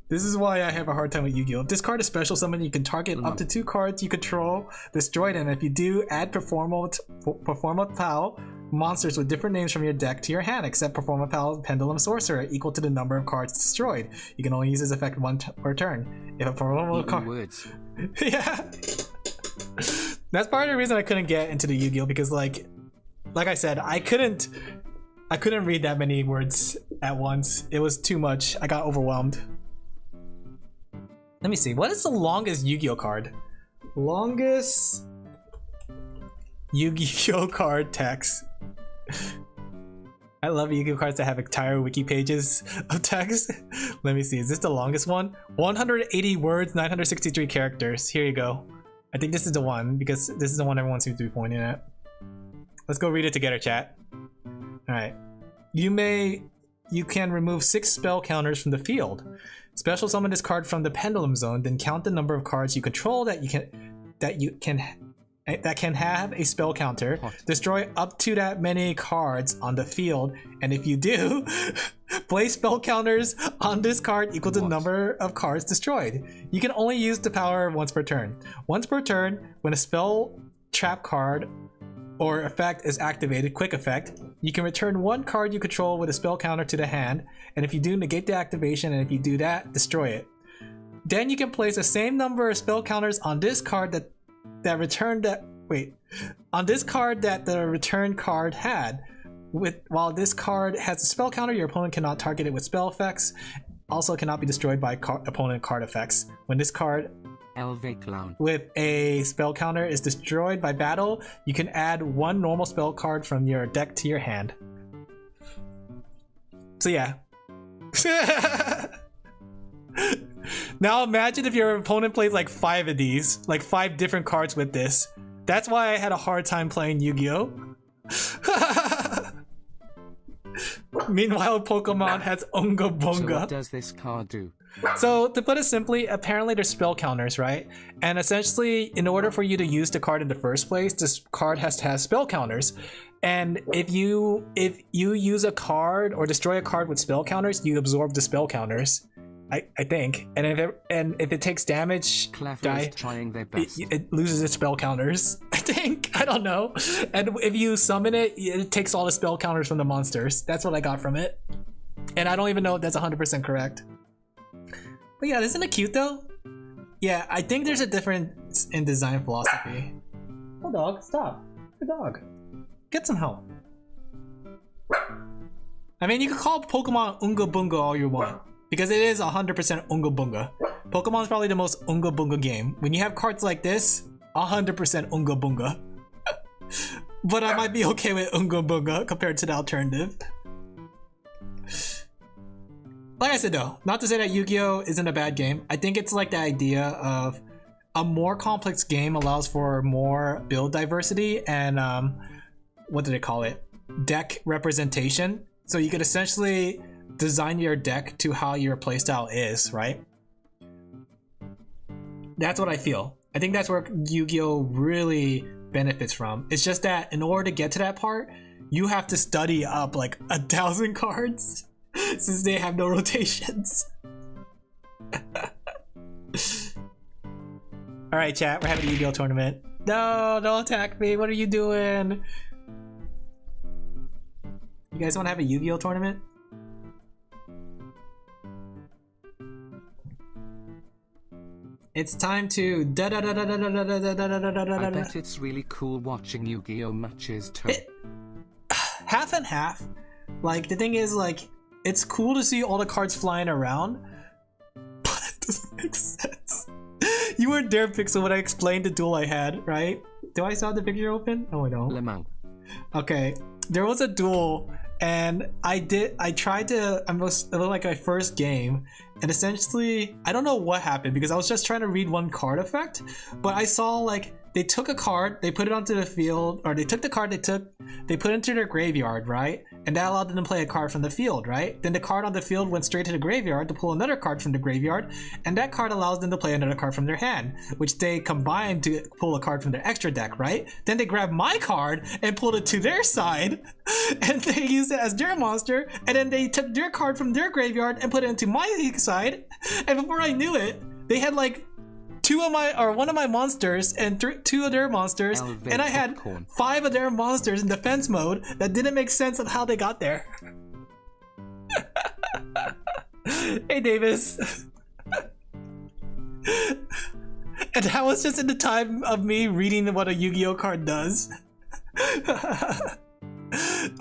This is why I have a hard time with Yu-Gi-Oh! If this card is special summon, you can target up to 2 cards you control, destroy them. If you do, add Performapal monsters with different names from your deck to your hand, except Performapal Pendulum Sorcerer, equal to the number of cards destroyed. You can only use this effect once per turn. If a Performapal card... words. Yeah. That's part of the reason I couldn't get into the Yu-Gi-Oh! Because like I said, I couldn't read that many words at once. It was too much. I got overwhelmed. Let me see. What is the longest Yu-Gi-Oh card? Longest Yu-Gi-Oh card text. I love Yu-Gi-Oh cards that have entire wiki pages of text. Let me see, is this the longest one? 180 words, 963 characters. Here you go. I think this is the one because this is the one everyone seems to be pointing at. Let's go read it together, chat. Alright. You can remove 6 spell counters from the field. Special summon this card from the pendulum zone, then count the number of cards you control that can have a spell counter. Destroy up to that many cards on the field, and if you do, place spell counters on this card equal to the number of cards destroyed. You can only use the power once per turn. Once per turn, when a spell trap card or effect is activated, quick effect, you can return 1 card you control with a spell counter to the hand, and if you do, negate the activation, and if you do that, destroy it. Then you can place the same number of spell counters on this card that the return card had. While this card has a spell counter, your opponent cannot target it with spell effects. Also cannot be destroyed by opponent card effects. When this card with a spell counter is destroyed by battle, you can add 1 normal spell card from your deck to your hand. So yeah. Now imagine if your opponent plays like 5 of these, like 5 different cards with this. That's why I had a hard time playing Yu-Gi-Oh! Meanwhile, Pokemon has Unga Bunga. So what does this card do? So to put it simply, apparently there's spell counters, right? And essentially, in order for you to use the card in the first place, this card has to have spell counters. And if you use a card or destroy a card with spell counters, you absorb the spell counters. I think, and if it takes damage, trying their best. It loses its spell counters. I think, I don't know. And if you summon it, it takes all the spell counters from the monsters. That's what I got from it, and I don't even know if that's 100% correct. But yeah, isn't it cute though? Yeah, I think there's a difference in design philosophy. Oh dog, stop! Good dog. Get some help. I mean, you could call Pokemon Unga Bunga all you want. Because it is 100% Unga Bunga. Pokemon's probably the most Unga Bunga game. When you have cards like this, 100% Unga Bunga. But I might be okay with Unga Bunga compared to the alternative. Like I said though, not to say that Yu-Gi-Oh! Isn't a bad game. I think it's like the idea of a more complex game allows for more build diversity and what do they call it? Deck representation. So you could essentially design your deck to how your playstyle is, right? That's what I feel. I think that's where Yu-Gi-Oh! Really benefits from. It's just that in order to get to that part, you have to study up like 1,000 cards since they have no rotations. Alright chat, we're having a Yu-Gi-Oh! Tournament. No, don't attack me, what are you doing? You guys want to have a Yu-Gi-Oh! Tournament? It's time to da da da da da da da da da da da da. I bet it's really cool watching Yu-Gi-Oh! Matches too. Half and half. Like the thing is, like, it's cool to see all the cards flying around, but it doesn't make sense. You weren't there, Pixel, when I explained the duel I had, right? Do I still have the picture open? Oh, I don't. Okay, there was a duel. And I tried to, it was like my first game, and essentially, I don't know what happened because I was just trying to read 1 card effect, but I saw like, they took a card, they put it onto the field, or they took the card they put it into their graveyard, right? And that allowed them to play a card from the field, right? Then the card on the field went straight to the graveyard to pull another card from the graveyard, and that card allows them to play another card from their hand, which they combined to pull a card from their extra deck, right? Then they grabbed my card and pulled it to their side, and they used it as their monster, and then they took their card from their graveyard and put it into my side, and before I knew it, they had like one of my monsters and 2 of their monsters, and I had 5 of their monsters in defense mode that didn't make sense of how they got there. Hey Davis. And that was just in the time of me reading what a Yu-Gi-Oh card does.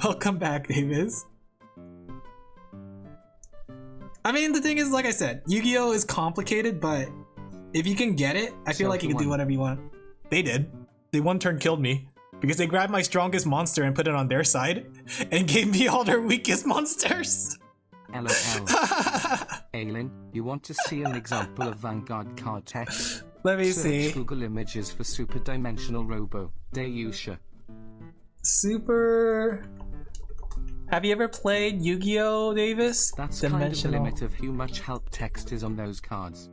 Welcome back, Davis. I mean, the thing is, like I said, Yu-Gi-Oh is complicated, but If you can get it, I feel like you can do whatever you want. They did. They one turn killed me because they grabbed my strongest monster and put it on their side and gave me all their weakest monsters. LOL. Alin, you want to see an example of Vanguard card text? Let me Search see. Google Images for Super Dimensional Robo. Deyusha. Super. Have you ever played Yu-Gi-Oh, Davis? That's kind of the limit of how much help text is on those cards.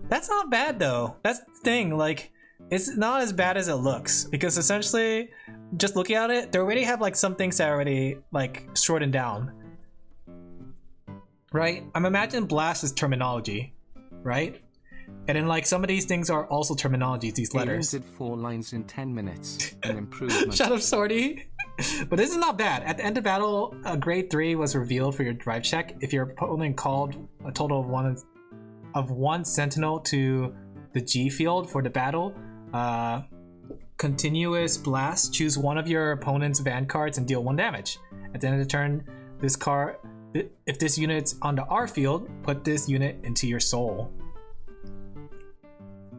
That's not bad though. That's the thing. Like, it's not as bad as it looks because essentially, just looking at it, they already have like some things that are already like shortened down. Right? I'm imagining Blast is terminology, right? And then like some of these things are also terminologies, these letters. Did 4 lines in 10 minutes. An improvement. Shut up, Sorty. But this is not bad. At the end of battle, a grade 3 was revealed for your drive check. If your opponent called a total of one sentinel to the G field for the battle, continuous blast, choose one of your opponent's van cards and deal 1 damage. At the end of the turn, this card, if this unit's on the R field, put this unit into your soul.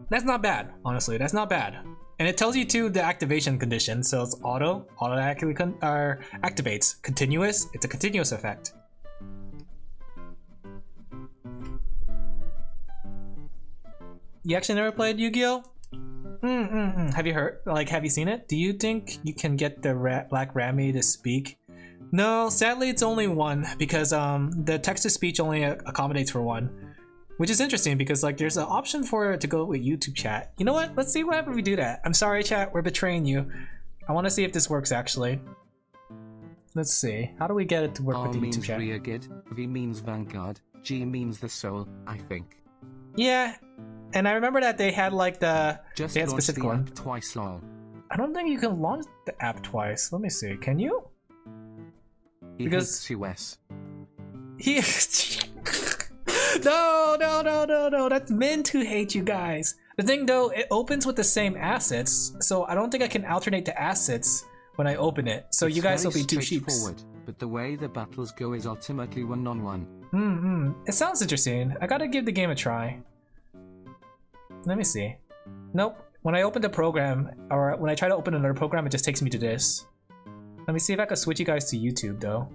That's not bad, honestly. That's not bad. And it tells you too the activation condition. So it's automatically activates. Continuous, it's a continuous effect. You actually never played Yu-Gi-Oh? Have you heard? Like, have you seen it? Do you think you can get the Black Rami to speak? No, sadly it's only 1 because the text-to-speech only accommodates for 1. Which is interesting because like there's an option for it to go with YouTube chat. You know what? Let's see what happens if we do that. I'm sorry chat, we're betraying you. I want to see if this works actually. Let's see. How do we get it to work with the YouTube chat? Rearguard, V means Vanguard, G means the soul, I think. Yeah, and I remember that they had like they had specific the one. app twice long. I don't think you can launch the app twice. Let me see. Can you? Because US. He No, that's meant to hate you guys. The thing though, it opens with the same assets, so I don't think I can alternate the assets when I open it. So you guys will be 2 sheeps. But the way the battles go is ultimately 1-on-1. It sounds interesting. I gotta give the game a try. Let me see. Nope. When I open the program, or when I try to open another program, it just takes me to this. Let me see if I can switch you guys to YouTube though.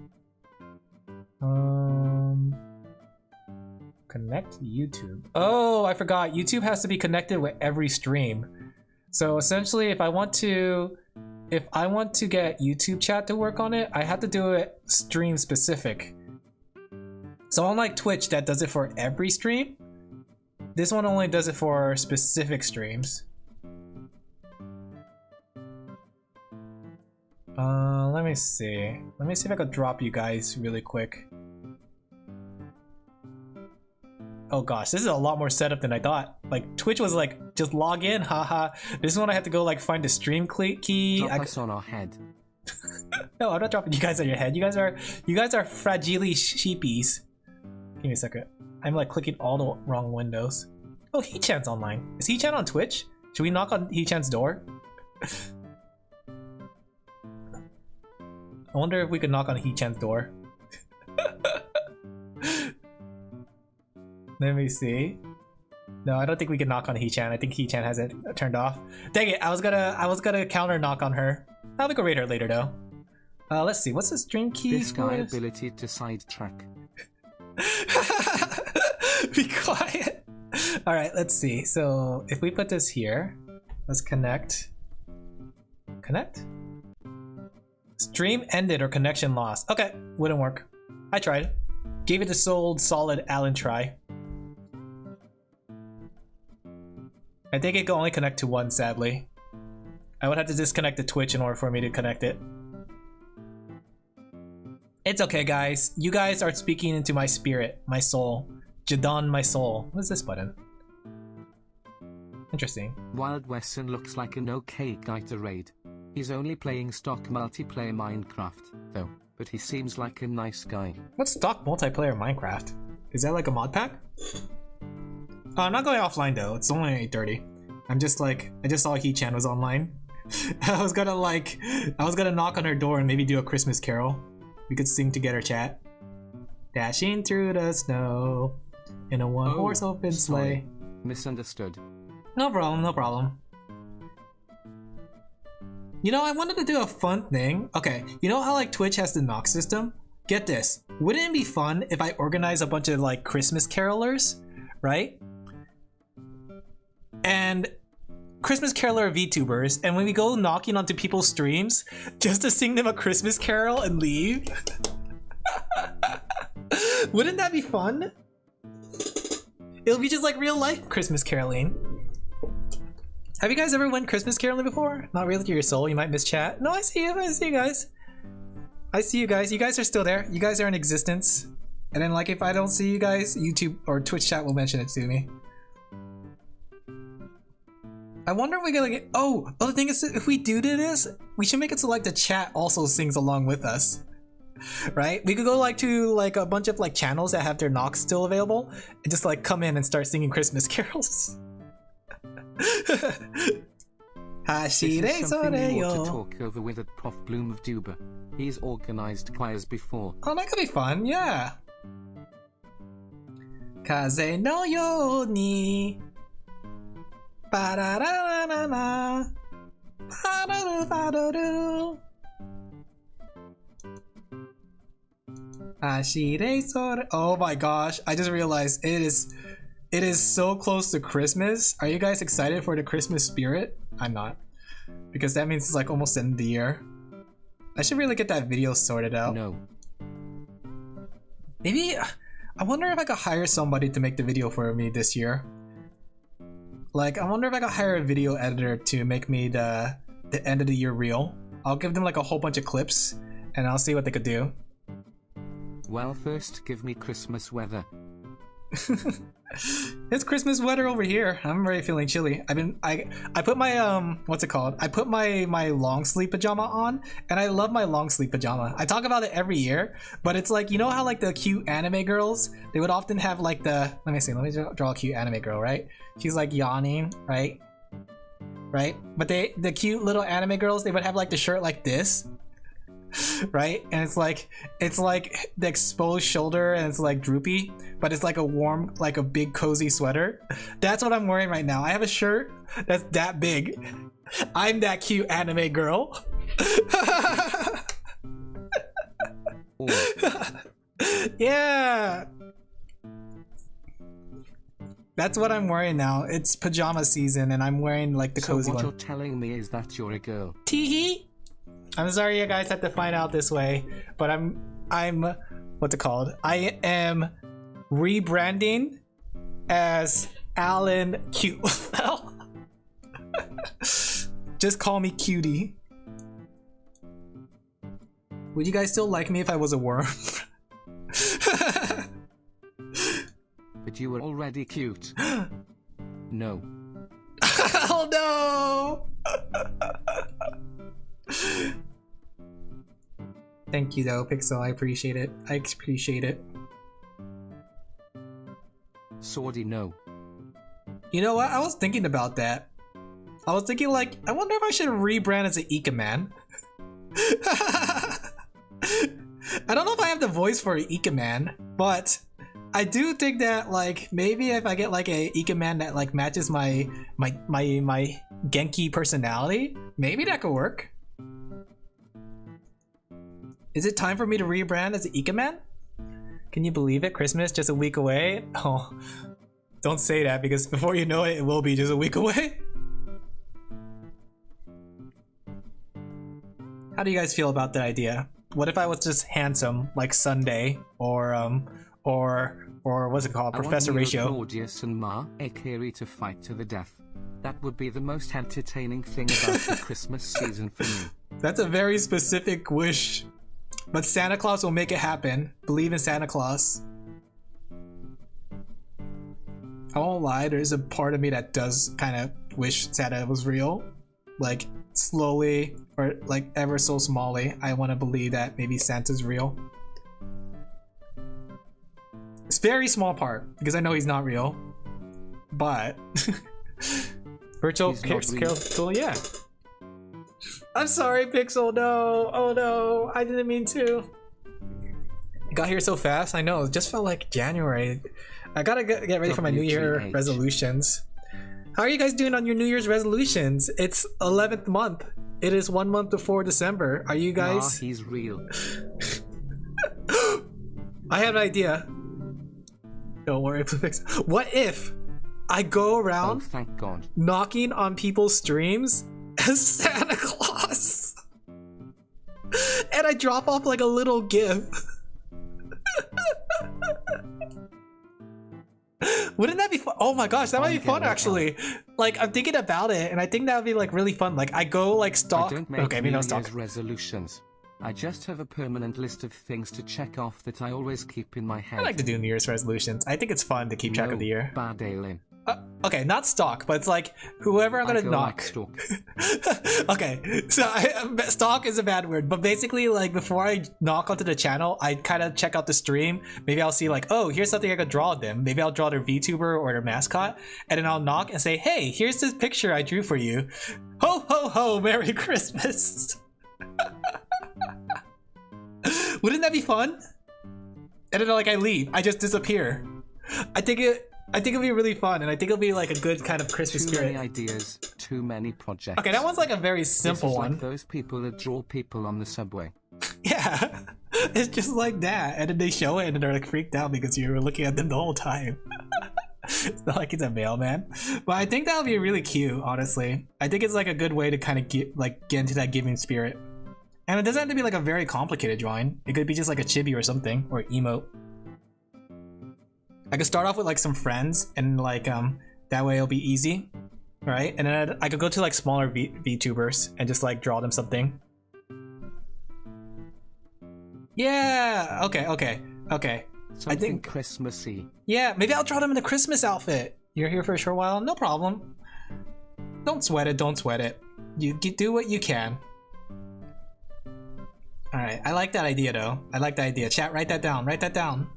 Connect YouTube. Oh, I forgot. YouTube has to be connected with every stream. So essentially, if I want to get YouTube chat to work on it, I have to do it stream specific. So unlike Twitch that does it for every stream, this one only does it for specific streams. Let me see. Let me see if I could drop you guys really quick. Oh gosh, this is a lot more setup than I thought. Like Twitch was like, just log in, haha. This one I have to go like find the stream key. Drop us on our head. No, I'm not dropping you guys on your head. You guys are fragile sheepies. Give me a second. I'm like clicking all the wrong windows. Oh, Hee-chan's online. Is Hee-chan on Twitch? Should we knock on Hee-chan's door? I wonder if we could knock on Hee-chan's door. Let me see. No, I don't think we can knock on Hee-chan. I think Hee-chan has it turned off. Dang it! I was gonna counter knock on her. I'll be go raid her later though. Let's see. What's the stream key? This guy ability to sidetrack. Be quiet. All right. Let's see. So if we put this here, let's connect. Connect. Stream ended or connection lost. Okay, wouldn't work. I tried. Gave it a solid Allen try. I think it can only connect to 1, sadly. I would have to disconnect the Twitch in order for me to connect it. It's okay, guys. You guys are speaking into my spirit, my soul. Jadon, my soul. What is this button? Interesting. Wild Wesson looks like an okay guy to raid. He's only playing stock multiplayer Minecraft, though, but he seems like a nice guy. What's stock multiplayer Minecraft? Is that like a mod pack? I'm not going offline though. It's only 8:30. I'm just like, I just saw Hee-chan was online. I was gonna knock on her door and maybe do a Christmas carol. We could sing together, chat. Dashing through the snow in a one-horse open sleigh. Misunderstood. No problem, no problem. You know, I wanted to do a fun thing. Okay, you know how like Twitch has the knock system? Get this. Wouldn't it be fun if I organize a bunch of like Christmas carolers, right? And Christmas caroler VTubers, and when we go knocking onto people's streams, just to sing them a Christmas carol and leave? Wouldn't that be fun? It'll be just like real life Christmas caroling. Have you guys ever went Christmas caroling before? Not really to your soul, you might miss chat. No, I see you guys. I see you guys. You guys are still there. You guys are in existence. And then like if I don't see you guys, YouTube or Twitch chat will mention it to me. I wonder if we can like, oh, the thing is, if we do this, we should make it so like the chat also sings along with us. Right? We could go like to like a bunch of like channels that have their knocks still available and just like come in and start singing Christmas carols. This is something you ought to talk over with at Prof Bloom of Duba. He's organized choirs before. Oh, that could be fun, yeah. Kaze no yo ni ba-da-da-da-da-da ba-da-da-da-da-da Ashire sore. Oh my gosh, I just realized it is so close to Christmas. Are you guys excited for the Christmas spirit? I'm not, because that means it's like almost the end of the year. I should really get that video sorted out. No. Maybe, I wonder if I could hire somebody to make the video for me this year. Like, I wonder if I could hire a video editor to make me the end of the year reel. I'll give them like a whole bunch of clips and I'll see what they could do. Well, first give me Christmas weather. It's Christmas weather over here. I'm already feeling chilly. I put my what's it called? I put my long sleeve pajama on, and I love my long sleeve pajama. I talk about it every year, but it's like, you know how like the cute anime girls, they would often have like the, let me draw a cute anime girl, right? She's like yawning, right? But the cute little anime girls, they would have like the shirt like this. Right, and it's like the exposed shoulder and it's like droopy, but it's like a warm, like a big cozy sweater. That's what I'm wearing right now. I have a shirt that's that big. I'm that cute anime girl. Yeah, that's what I'm wearing now. It's pajama season and I'm wearing like the cozy one. So what you're telling me is that you're a girl. Teehee. I'm sorry you guys had to find out this way, but I'm what's it called? I am rebranding as Alin Cute Laphel. Just call me Cutie. Would you guys still like me if I was a worm? But you were already cute. No. Oh no! Thank you though, Pixel. I appreciate it. Sorry, no. You know what? I was thinking about that. I was thinking like, I wonder if I should rebrand as an Ika Man. I don't know if I have the voice for an Ika Man, but I do think that like maybe if I get like a Ika Man that like matches my Genki personality, maybe that could work. Is it time for me to rebrand as an Ika Man? Can you believe it? Christmas just a week away? Oh, don't say that, because before you know it, it will be just a week away. How do you guys feel about that idea? What if I was just handsome, like Sunday, or what's it called, Professor Ratio? Claudius and Ma Akiri to fight to the death. That would be the most entertaining thing about the Christmas season for me. That's a very specific wish. But Santa Claus will make it happen. Believe in Santa Claus. I won't lie, there's a part of me that does kind of wish Santa was real. Like, slowly, or like ever so smallly, I want to believe that maybe Santa's real. It's a very small part, because I know he's not real. But... Virtual Carol, yeah. I'm sorry, Pixel. No, oh no, I didn't mean to. It got here so fast. I know. It just felt like January. I gotta get ready for my New Year resolutions. How are you guys doing on your New Year's resolutions? It's 11th month. It is 1 month before December. Are you guys? Nah, he's real. I have an idea. Don't worry, Bluefix. What if I go around thank God, knocking on people's streams as Santa Claus? And I drop off like a little gift. Wouldn't that be fun? Oh my gosh, that might be fun actually. Like I'm thinking about it, and I think that would be like really fun. Like I go like stalk. I don't make okay, maybe New not stalk. Year's resolutions. I just have a permanent list of things to check off that I always keep in my head. I like to do New Year's resolutions. I think it's fun to keep track of the year. Bad Alin. Okay, not stalk, but it's like whoever I'm gonna knock. Okay, so stalk is a bad word, but basically like before I knock onto the channel, I kind of check out the stream. Maybe I'll see like, oh, here's something I could draw them. Maybe I'll draw their VTuber or their mascot, and then I'll knock and say, hey, here's this picture I drew for you. Ho ho ho, Merry Christmas. Wouldn't that be fun? And then like I leave, I just disappear. I think it'll be really fun, and I think it'll be like a good kind of Christmas spirit. Too many ideas, too many projects. Okay, that one's like a very simple one. Like those people that draw people on the subway. Yeah, it's just like that, and then they show it, and they're like freaked out because you were looking at them the whole time. It's not like he's a mailman, but I think that would be really cute. Honestly, I think it's like a good way to kind of get into that giving spirit. And it doesn't have to be like a very complicated drawing. It could be just like a chibi or something, or emote. I could start off with like some friends, and like that way it'll be easy, right? And then I could go to like smaller VTubers and just like draw them something. Yeah. Okay. Something I think Christmassy. Yeah, maybe I'll draw them in a Christmas outfit. You're here for a short while, no problem. Don't sweat it. Don't sweat it. You do what you can. All right, I like that idea though. I like that idea. Chat, write that down. Write that down.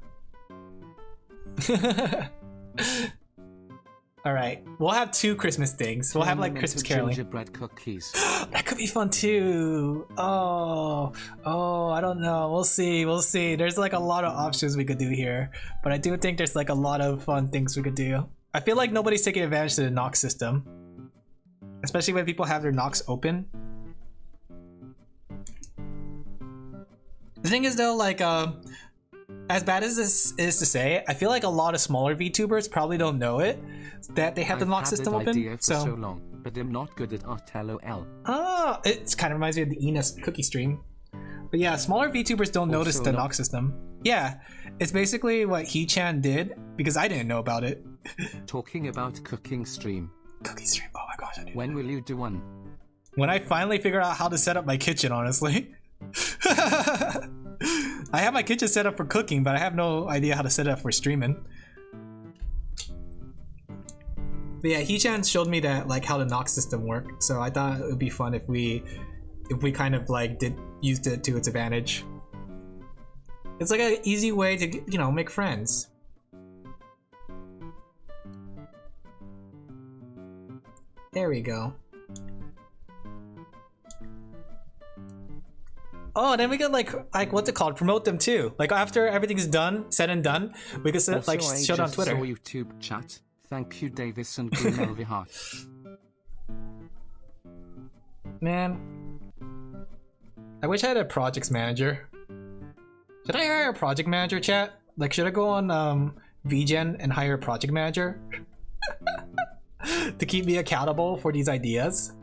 All right, we'll have 2 Christmas things. We'll have like Christmas caroling. Gingerbread cookies. That could be fun too. Oh, I don't know. We'll see. There's like a lot of options we could do here, but I do think there's like a lot of fun things we could do. I feel like nobody's taking advantage of the Nox system, especially when people have their Nox open. The thing is though, like as bad as this is to say, I feel like a lot of smaller VTubers probably don't know it, that they have the Nox system open. So long, but I'm not good at LOL. Ah, it kind of reminds me of the Enos cookie stream. But yeah, smaller VTubers don't notice the Nox system. Yeah, it's basically what He-chan did, because I didn't know about it. Talking about cooking stream. Cookie stream, oh my gosh, I do. When will you do one? When I finally figure out how to set up my kitchen, honestly. I have my kitchen set up for cooking, but I have no idea how to set it up for streaming. But yeah, He-chan showed me that like how the Nox system worked, so I thought it would be fun if we kind of like used it to its advantage. It's like an easy way to, you know, make friends. There we go. Oh, then we could like what's it called? Promote them too. Like after everything's done, said and done, we could like show it on Twitter. Saw YouTube chat. Thank you, Davis and Green. Man, I wish I had a projects manager. Should I hire a project manager, chat? Like, should I go on VGen and hire a project manager to keep me accountable for these ideas?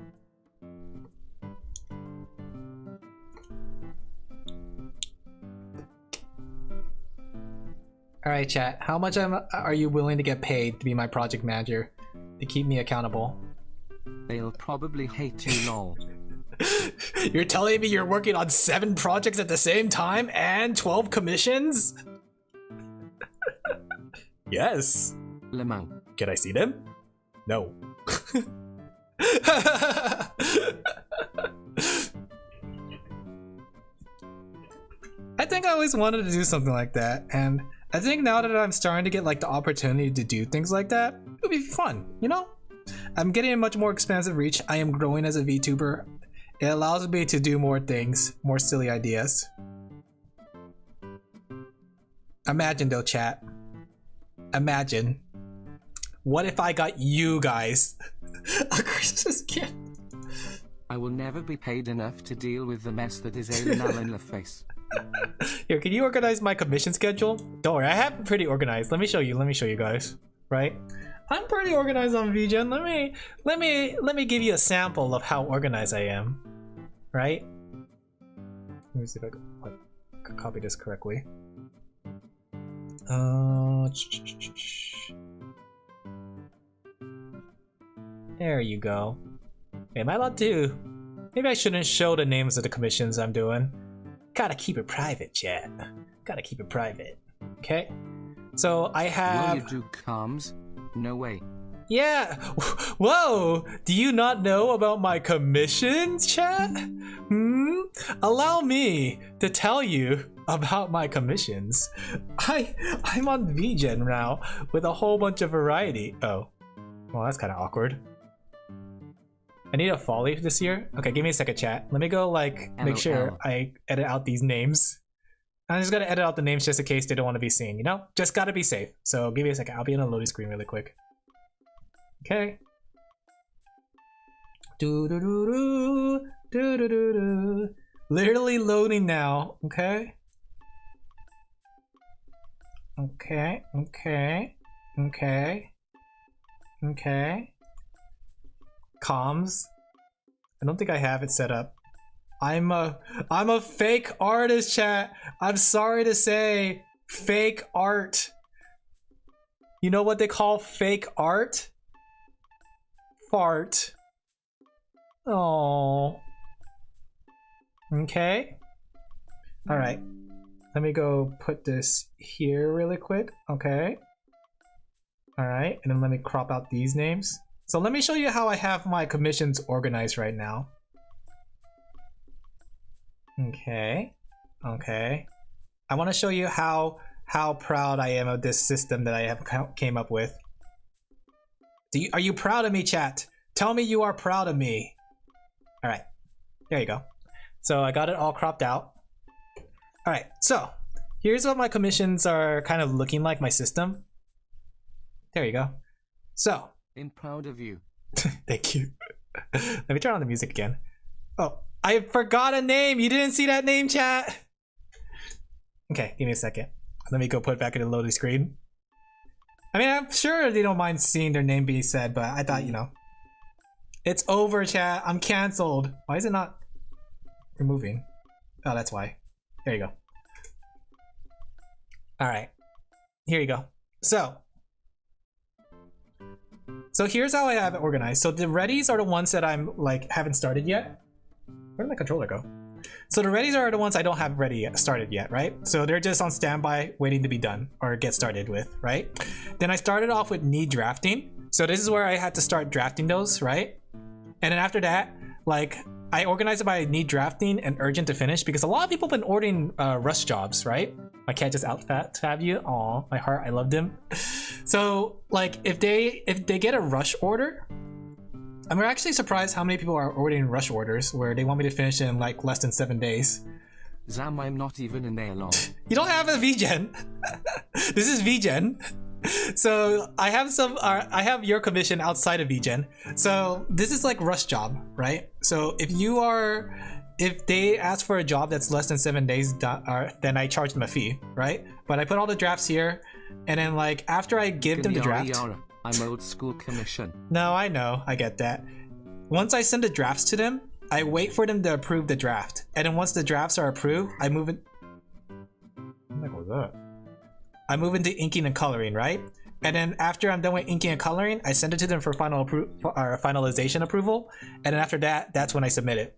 Alright chat, how much are you willing to get paid to be my project manager? To keep me accountable? They'll probably hate you, lol. You're telling me you're working on 7 projects at the same time and 12 commissions? Yes. Lemang. Can I see them? No. I think I always wanted to do something like that, and I think now that I'm starting to get like the opportunity to do things like that, it'll be fun, you know? I'm getting a much more expansive reach. I am growing as a VTuber. It allows me to do more things, more silly ideas. Imagine though, chat. imagine. What if I got you guys a Christmas gift? I will never be paid enough to deal with the mess that is Alin Laphel. Here, can you organize my commission schedule? Don't worry, I have it pretty organized. Let me show you guys. Right? I'm pretty organized on VGen. Let me give you a sample of how organized I am. Right? Let me see if I can copy this correctly. There you go. Am I allowed to? Maybe I shouldn't show the names of the commissions I'm doing. Gotta keep it private, chat. Gotta keep it private. Okay? So I have... Will you do comms? No way. Yeah! Whoa! Do you not know about my commissions, chat? Allow me to tell you about my commissions. I'm on VGen now with a whole bunch of variety. Oh. Well, that's kind of awkward. I need a fall leaf this year. Okay, give me a second, chat. Let me go like make sure I edit out these names. I'm just gonna edit out the names just in case they don't want to be seen, you know? Just gotta be safe. So give me a second. I'll be on a loading screen really quick. Okay. Literally loading now. Okay. Okay. Comms. I don't think I have it set up. I'm a fake artist, chat. I'm sorry to say, fake art. You know what they call fake art? Fart. Oh. Okay. All right. Let me go put this here really quick. Okay. All right, and then let me crop out these names. So let me show you how I have my commissions organized right now. Okay. I want to show you how proud I am of this system that I have came up with. Are you proud of me, chat? Tell me you are proud of me. All right, there you go. So I got it all cropped out. All right, so here's what my commissions are kind of looking like, my system. There you go. So I'm proud of you. Thank you. Let me turn on the music again. Oh, I forgot a name. You didn't see that name, chat? Okay, give me a second. Let me go put it back in the loading screen. I mean, I'm sure they don't mind seeing their name being said, but I thought, you know. It's over, chat. I'm canceled. Why is it not removing? Oh, that's why. There you go. All right. Here you go. So here's how I have it organized. So the readies are the ones that I'm like haven't started yet. Where did my controller go? So the readies are the ones I don't have ready yet, started yet, right? So they're just on standby waiting to be done or get started with, right? Then I started off with need drafting. So this is where I had to start drafting those, right? And then after that, like I organized it by need drafting and urgent to finish because a lot of people have been ordering rush jobs, right? My cat just out tab you. Aw, my heart, I loved him. So like if they get a rush order, I'm actually surprised how many people are ordering rush orders where they want me to finish in like less than 7 days. Zam, I'm not even in there long. You don't have a VGen. This is VGen. So I have your commission outside of VGen. So this is like rush job, right? So if they ask for a job that's less than 7 days, then I charge them a fee, right? But I put all the drafts here, and then like after I give them the draft, I'm old school commission. No, I know, I get that. Once I send the drafts to them, I wait for them to approve the draft, and then once the drafts are approved, I move it. What was that? I move into inking and coloring, right? And then after I'm done with inking and coloring, I send it to them for finalization approval, and then after that, that's when I submit it.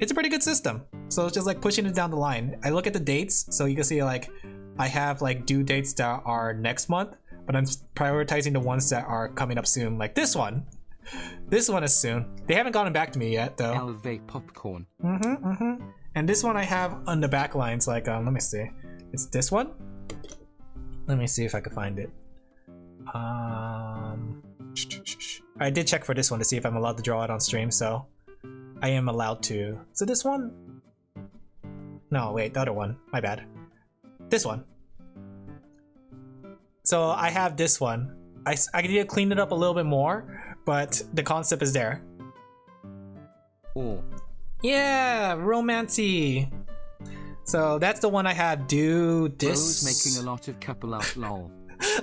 It's a pretty good system. So it's just like pushing it down the line. I look at the dates, so you can see like I have like due dates that are next month, but I'm prioritizing the ones that are coming up soon, like this one. This one is soon. They haven't gotten back to me yet, though. Elevate popcorn. And this one I have on the back lines, like let me see. It's this one. Let me see if I can find it. I did check for this one to see if I'm allowed to draw it on stream, so I am allowed to. So this one? No, wait, the other one. My bad. This one. So I have this one. I need to clean it up a little bit more, but the concept is there. Oh. Yeah, romancy. So that's the one I have. Do this. Bro's making a lot of couple art, lol.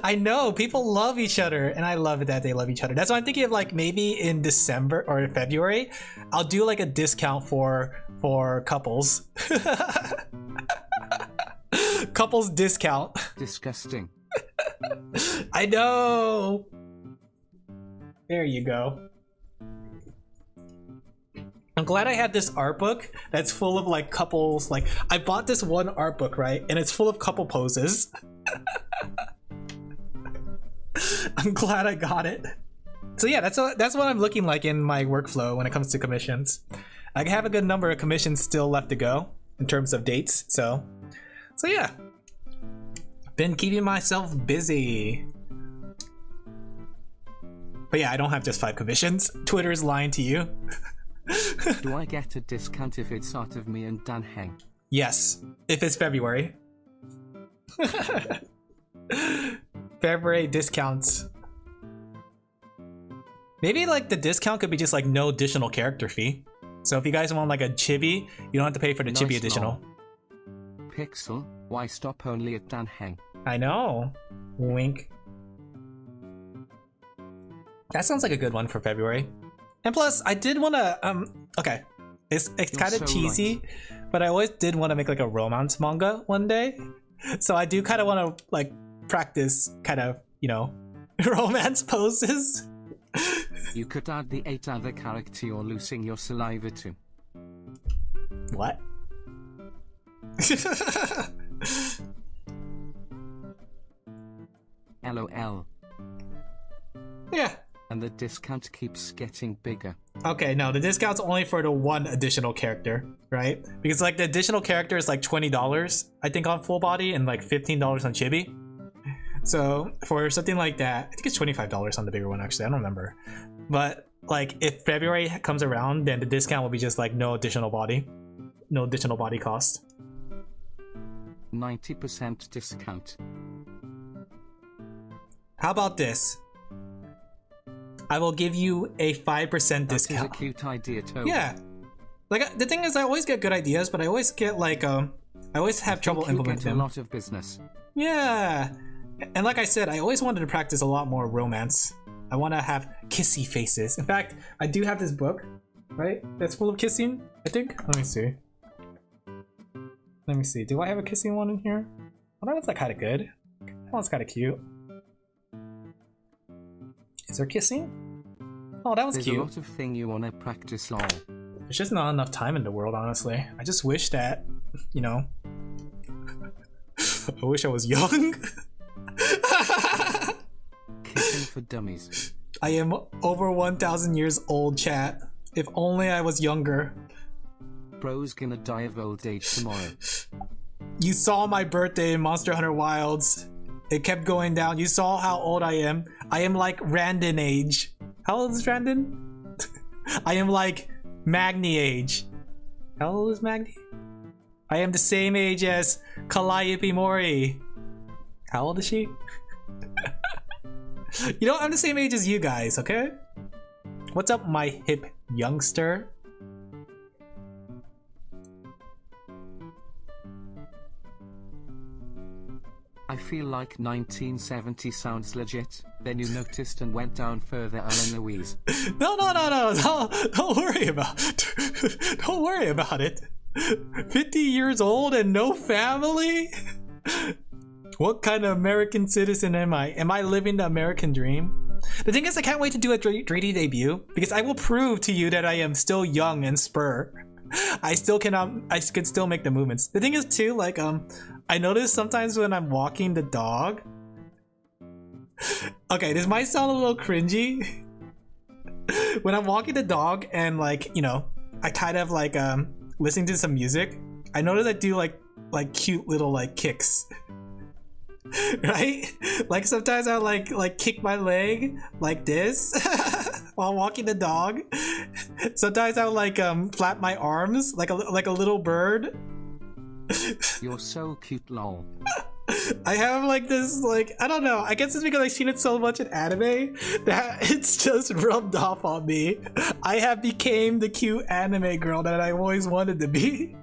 I know, people love each other, and I love it that they love each other. That's why I'm thinking of like maybe in December or February, I'll do like a discount for couples. Couples discount. Disgusting. I know. There you go. I'm glad I had this art book that's full of like couples. Like I bought this one art book, right? And it's full of couple poses. I'm glad I got it. So yeah, that's what I'm looking like in my workflow when it comes to commissions. I have a good number of commissions still left to go in terms of dates. So yeah, been keeping myself busy. But yeah, I don't have just 5 commissions. Twitter's lying to you. Do I get a discount if it's out of me and Dan Heng? Yes, if it's February. February discounts. Maybe like the discount could be just like no additional character fee. So if you guys want like a chibi, you don't have to pay for the chibi additional. Pixel, why stop only at Dan Heng? I know. Wink. That sounds like a good one for February. And plus, I did want to, okay. It's kind of so cheesy, right. But I always did want to make like a romance manga one day. So I do kind of want to like practice kind of, you know, romance poses. You could add the 8 other character you're losing your saliva to. What? LOL. Yeah. And the discount keeps getting bigger. Okay, no, the discount's only for the one additional character, right? Because like the additional character is like $20, I think, on full body, and like $15 on chibi. So for something like that, I think it's $25 on the bigger one, actually. I don't remember. But like if February comes around, then the discount will be just like no additional body cost. 90% discount. How about this? I will give you a 5% discount. That is a cute idea, too. Yeah. Like the thing is, I always get good ideas, but I always get like I always have trouble implementing them. A lot of business. Yeah. And like I said, I always wanted to practice a lot more romance. I want to have kissy faces. In fact, I do have this book, right? That's full of kissing, I think. Let me see. Let me see. Do I have a kissing one in here? Oh, that one's like kind of good. That one's kind of cute. Is there kissing? Oh, that was cute. There's a lot of thing you want to practice, lol. There's just not enough time in the world, honestly. I just wish that, you know... I wish I was young. Kissing for dummies. I am over 1,000 years old, chat. If only I was younger. Bro's gonna die of old age tomorrow. You saw my birthday in Monster Hunter Wilds. It kept going down. You saw how old I am. I am like Randon age. How old is Randon? I am like Magni age. How old is Magni? I am the same age as Calliope Mori. How old is she? You know, I'm the same age as you guys, okay? What's up, my hip youngster? I feel like 1970 sounds legit. Then you noticed and went down further, Alan Louise. No. Don't worry about it. Don't worry about it. 50 years old and no family? What kind of American citizen am I? Am I living the American dream? The thing is, I can't wait to do a 3D debut because I will prove to you that I am still young and spur. I could still make the movements. The thing is too, like, I notice sometimes when I'm walking the dog. Okay, this might sound a little cringy. When I'm walking the dog and like, you know, I kind of like listening to some music, I notice I do like cute little like kicks. Right? Like sometimes I like kick my leg like this while walking the dog. Sometimes I like flap my arms like a little bird. You're so cute, lol. I have like this, like, I don't know. I guess it's because I've seen it so much in anime that it's just rubbed off on me. I have became the cute anime girl that I always wanted to be.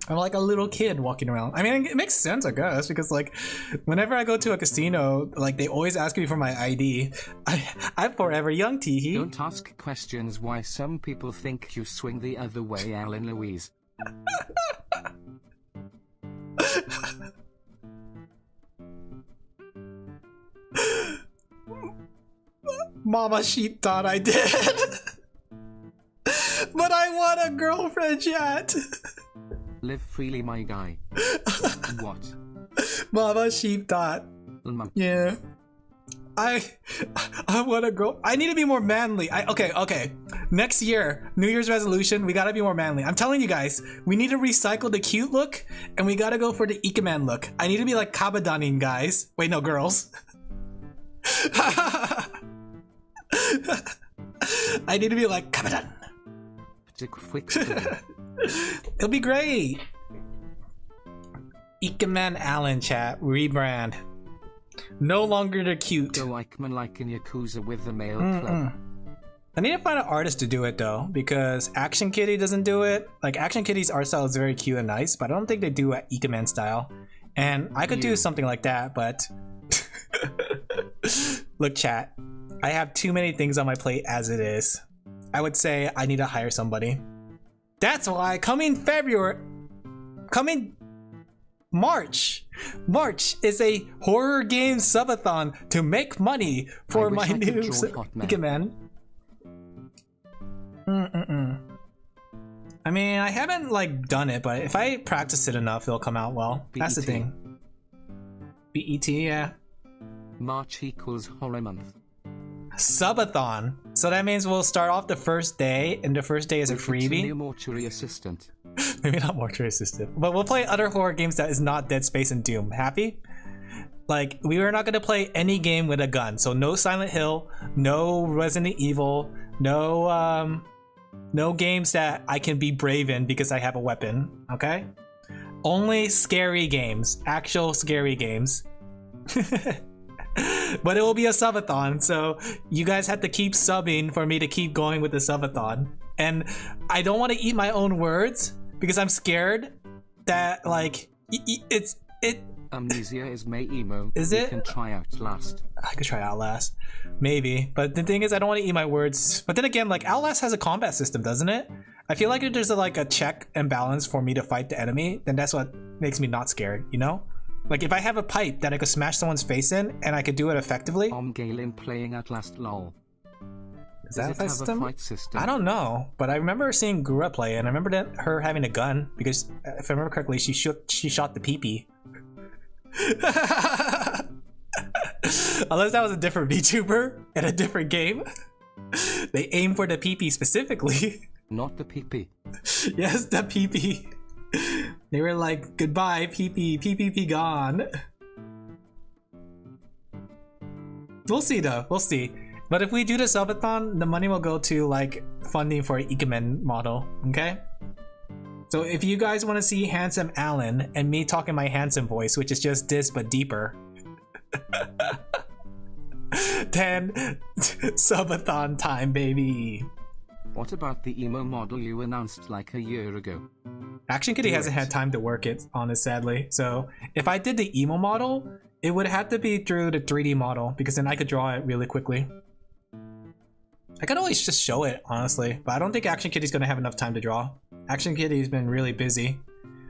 I'm like a little kid walking around. I mean, it makes sense, I guess, because like whenever I go to a casino, like they always ask me for my ID. I'm forever young, Teehee. Don't ask questions why some people think you swing the other way, Alan Louise. Mama Sheep thought I did. But I want a girlfriend, chat. Live freely, my guy. What? Mama Sheep thought. Yeah. I want a girl. I need to be more manly. Okay. Next year, New Year's resolution, we gotta be more manly. I'm telling you guys, we need to recycle the cute look, and we gotta go for the Ikemen look. I need to be like Kabadanin, guys. Wait, no, girls. I need to be like Kabadan. It'll be great. Ikemen Allen, chat. Rebrand. No longer the cute. Go Ikemen like in Yakuza with the male club. I need to find an artist to do it though, because Action Kitty doesn't do it. Like Action Kitty's art style is very cute and nice, but I don't think they do it Ikemen style. And I could do something like that, but look, chat. I have too many things on my plate as it is. I would say I need to hire somebody. That's why coming March is a horror game subathon to make money for my new Ikemen. I mean, I haven't like done it, but if I practice it enough, it'll come out well. BET. That's the thing. BET, yeah. March equals horror month. Subathon. So that means we'll start off the first day, and the first day is a freebie. New mortuary assistant. Maybe not mortuary assistant, but we'll play other horror games that is not Dead Space and Doom. Happy? Like, we are not going to play any game with a gun. So no Silent Hill, no Resident Evil, no games that I can be brave in because I have a weapon. Okay? Only scary games, actual scary games. But it will be a subathon, so you guys have to keep subbing for me to keep going with the subathon. And I don't want to eat my own words because I'm scared that like Amnesia is May emo. Is you it? Can try Outlast. I could try Outlast, maybe. But the thing is, I don't want to eat my words. But then again, like Outlast has a combat system, doesn't it? I feel like if there's like a check and balance for me to fight the enemy, then that's what makes me not scared. You know? Like if I have a pipe that I could smash someone's face in and I could do it effectively. Galen playing Outlast lol. Is that a fight system? Fight system? I don't know, but I remember seeing Gura play, and I remember that her having a gun because if I remember correctly, she shot the pee-pee. Unless that was a different VTuber in a different game. They aim for the pee-pee specifically. Not the pee-pee. Yes, the pee-pee. They were like, goodbye, pee-pee, pee-pee, gone. We'll see though, we'll see. But if we do the subathon, the money will go to like funding for an Ikemen model, okay? So if you guys want to see handsome Alan and me talking my handsome voice, which is just this but deeper, then subathon time, baby. What about the emo model you announced like a year ago? Action Kitty hasn't had time to work it on it, sadly. So if I did the emo model, it would have to be through the 3D model because then I could draw it really quickly. I could always just show it, honestly, but I don't think Action Kitty's gonna have enough time to draw. Action Kitty's been really busy.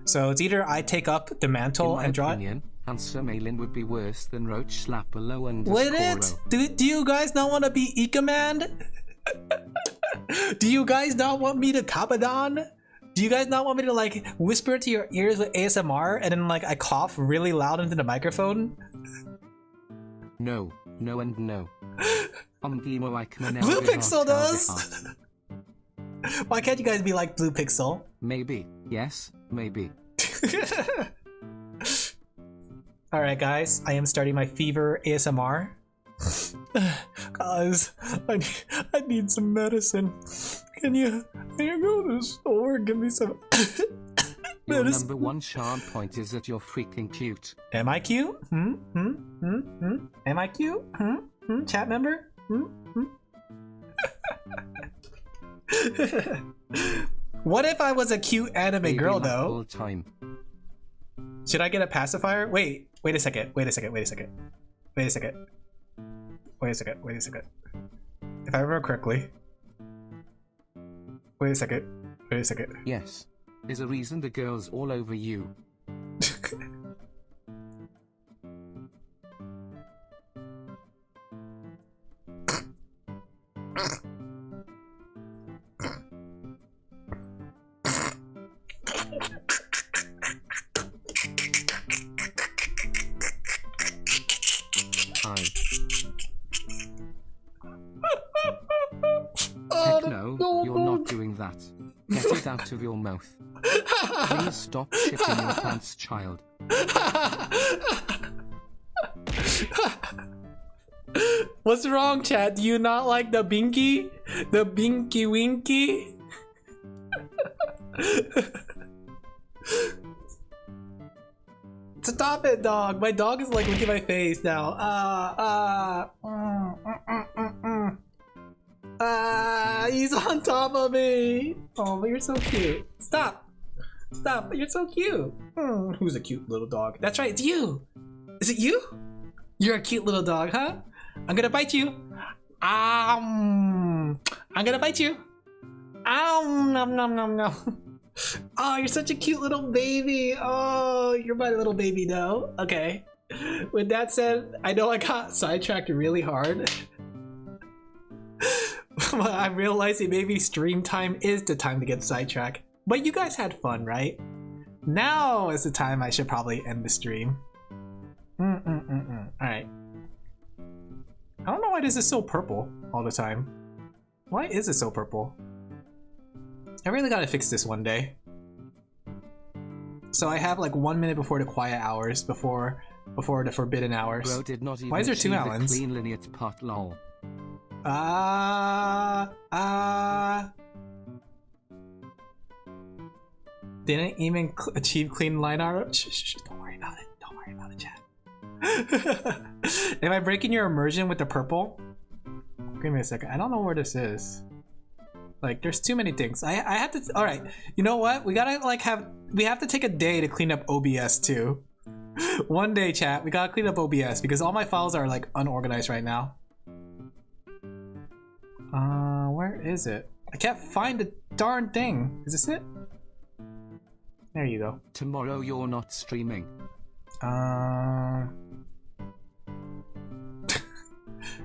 So it's either I take up the mantle and draw it. Handsome Alin would be worse than Roach Slapalo and Would it? Do you guys not want to be Ikeman? Do you guys not want me to Kabadan? Do you guys not want me to like whisper to your ears with ASMR and then like I cough really loud into the microphone? No, no and no. Blue Pixel does! Why can't you guys be like Blue Pixel? Maybe, yes, maybe. Alright guys, I am starting my fever ASMR. Guys, I need some medicine. Can you go to the store and give me some Your number one charm point is that you're freaking cute. Am I cute? Am I cute? Chat member? What if I was a cute anime Baby girl love though? all time. Should I get a pacifier? Wait a second. If I remember correctly. Wait a second. Yes. There's a reason the girl's all over you. Heck no, you're not doing that. Get it out of your mouth. Please stop shitting your pants, child. What's wrong, chat? Do you not like the binky? The binky winky? Stop it, dog. My dog is like licking my face now. He's on top of me. Oh, but you're so cute. Stop, but you're so cute. Who's a cute little dog? That's right, it's you. Is it you? You're a cute little dog, huh? I'm gonna bite you. I'm gonna bite you. Nom nom nom nom. Oh, you're such a cute little baby. Oh, you're my little baby now. Okay. With that said, I know I got sidetracked really hard. I'm realizing maybe stream time is the time to get sidetracked. But you guys had fun, right? Now is the time I should probably end the stream. Alright. I don't know why this is so purple all the time. Why is it so purple? I really gotta fix this one day. So I have like 1 minute before the quiet hours, before the forbidden hours. Bro did not even why is there two see Alans? The clean lineage part, lol. Didn't even achieve clean line art. Shh, don't worry about it. Don't worry about it, chat. Am I breaking your immersion with the purple? Give me a second. I don't know where this is. Like, there's too many things. I have to. All right. You know what? We gotta like we have to take a day to clean up OBS too. One day, chat. We gotta clean up OBS because all my files are like unorganized right now. Where is it? I can't find the darn thing. Is this it? There you go. Tomorrow you're not streaming.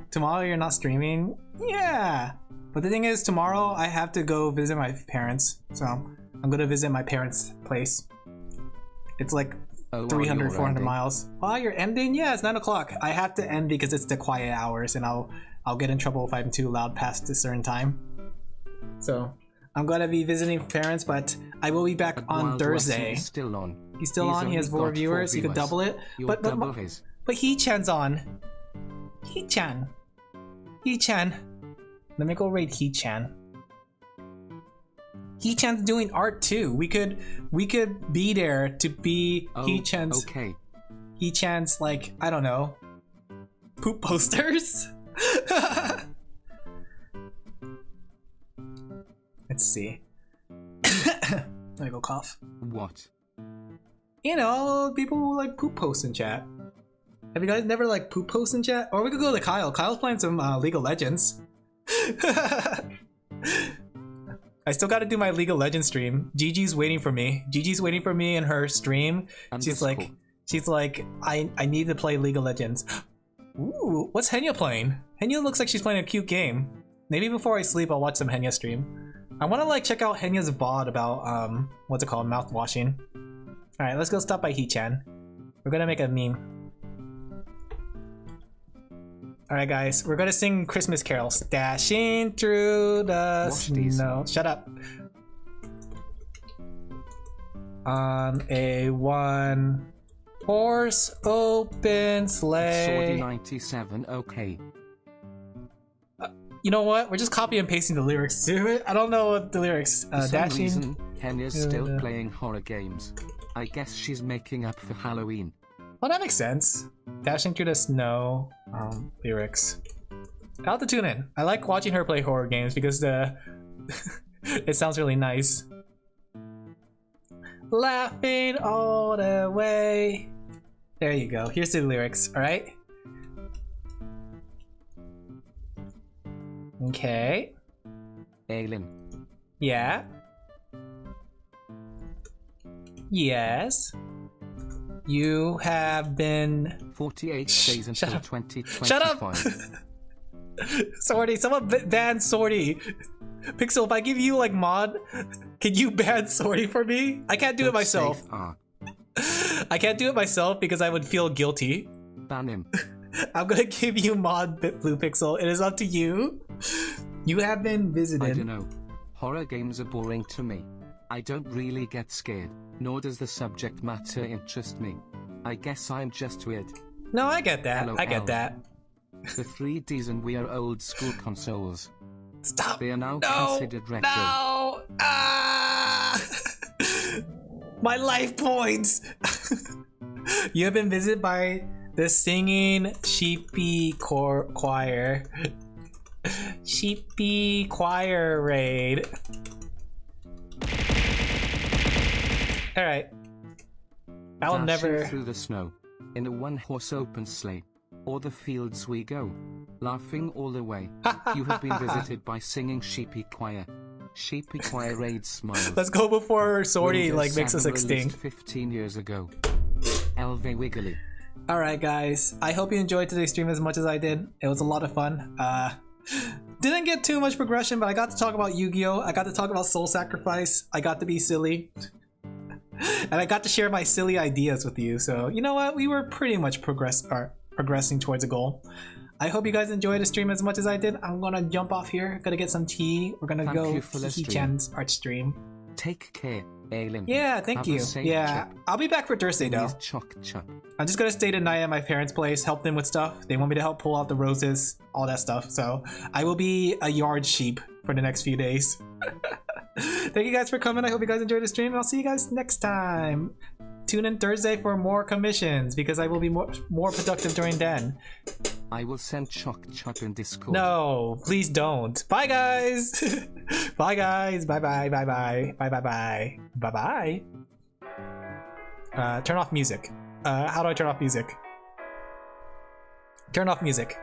Tomorrow you're not streaming? Yeah. But the thing is, tomorrow I have to go visit my parents. So I'm gonna visit my parents' place. It's like 300, 400 miles. Oh, you're ending? Yeah, it's 9 o'clock. I have to end because it's the quiet hours and I'll get in trouble if I'm too loud past a certain time. So I'm gonna be visiting parents, but I will be back on Thursday. He's still on. He's still on. He has 4 viewers. He could double it. But He-chan's on. He-chan. Let me go raid He-chan. He-chan's doing art too. We could be there to be He-chan's. Okay. He-chan's like, I don't know, poop posters. Let's see. Let me go cough. What? You know, people who like poop posts in chat. Have you guys never like poop posts in chat? Or we could go to Kyle. Kyle's playing some League of Legends. I still gotta do my League of Legends stream. Gigi's waiting for me. Gigi's waiting for me in her stream. She's like, I need to play League of Legends. Ooh, what's Henya playing? Henya looks like she's playing a cute game. Maybe before I sleep, I'll watch some Henya stream. I want to like check out Henya's VOD about what's it called, mouth washing. All right, let's go stop by He-chan. We're gonna make a meme. All right, guys, we're gonna sing Christmas carols. Dashing through the snow. Shut up. On a one-horse open sleigh. 97. Okay. You know what? We're just copy and pasting the lyrics to it. I don't know what the lyrics. For some reason, Kenya's still playing horror games. I guess she's making up for Halloween. Well, that makes sense. Dashing through the snow. Lyrics. I'll have to tune in. I like watching her play horror games because it sounds really nice. Laughing all the way. There you go. Here's the lyrics, alright? Okay. Alin. Yeah. Yes. You have been 48 days until 2025. Shut up! Sorty, someone ban Sorty. Pixel, if I give you like mod, can you ban Sorty for me? I can't do it myself. I can't do it myself because I would feel guilty. Ban him. I'm gonna give you mod Blue Pixel. It is up to you. You have been visited. I don't know. Horror games are boring to me. I don't really get scared, nor does the subject matter interest me. I guess I'm just weird. No, I get that. LOL. I get that. The 3Ds and we are old school consoles. Stop. They are now considered retro. No! Ah! My life points! You have been visited by the singing sheepy choir. Sheepy choir raid. Alright. I'll never through the snow in a one-horse open sleigh, or the fields we go, laughing all the way. You have been visited by singing sheepy choir. Sheepy choir raid smiles. Let's go before Sorty like makes us extinct. 15 years ago. Elve Wiggly. Alright guys, I hope you enjoyed today's stream as much as I did. It was a lot of fun. Didn't get too much progression, but I got to talk about Yu-Gi-Oh! I got to talk about Soul Sacrifice. I got to be silly. And I got to share my silly ideas with you. So, you know what? We were pretty much progressing towards a goal. I hope you guys enjoyed the stream as much as I did. I'm gonna jump off here. Gonna get some tea. We're gonna go Hee-Chan's art stream. Take care, Alin. Yeah, thank you. Yeah, I'll be back for Thursday though. I'm just gonna stay tonight at my parents' place, help them with stuff. They want me to help pull out the roses, all that stuff. So I will be a yard sheep for the next few days. Thank you guys for coming. I hope you guys enjoyed the stream, and I'll see you guys next time. Tune in Thursday for more commissions because I will be more productive during then. I will send Chuck in Discord. No, please don't. Bye guys. Bye guys. Bye bye. Bye bye. Bye bye bye. Bye bye. Turn off music. How do I turn off music? Turn off music.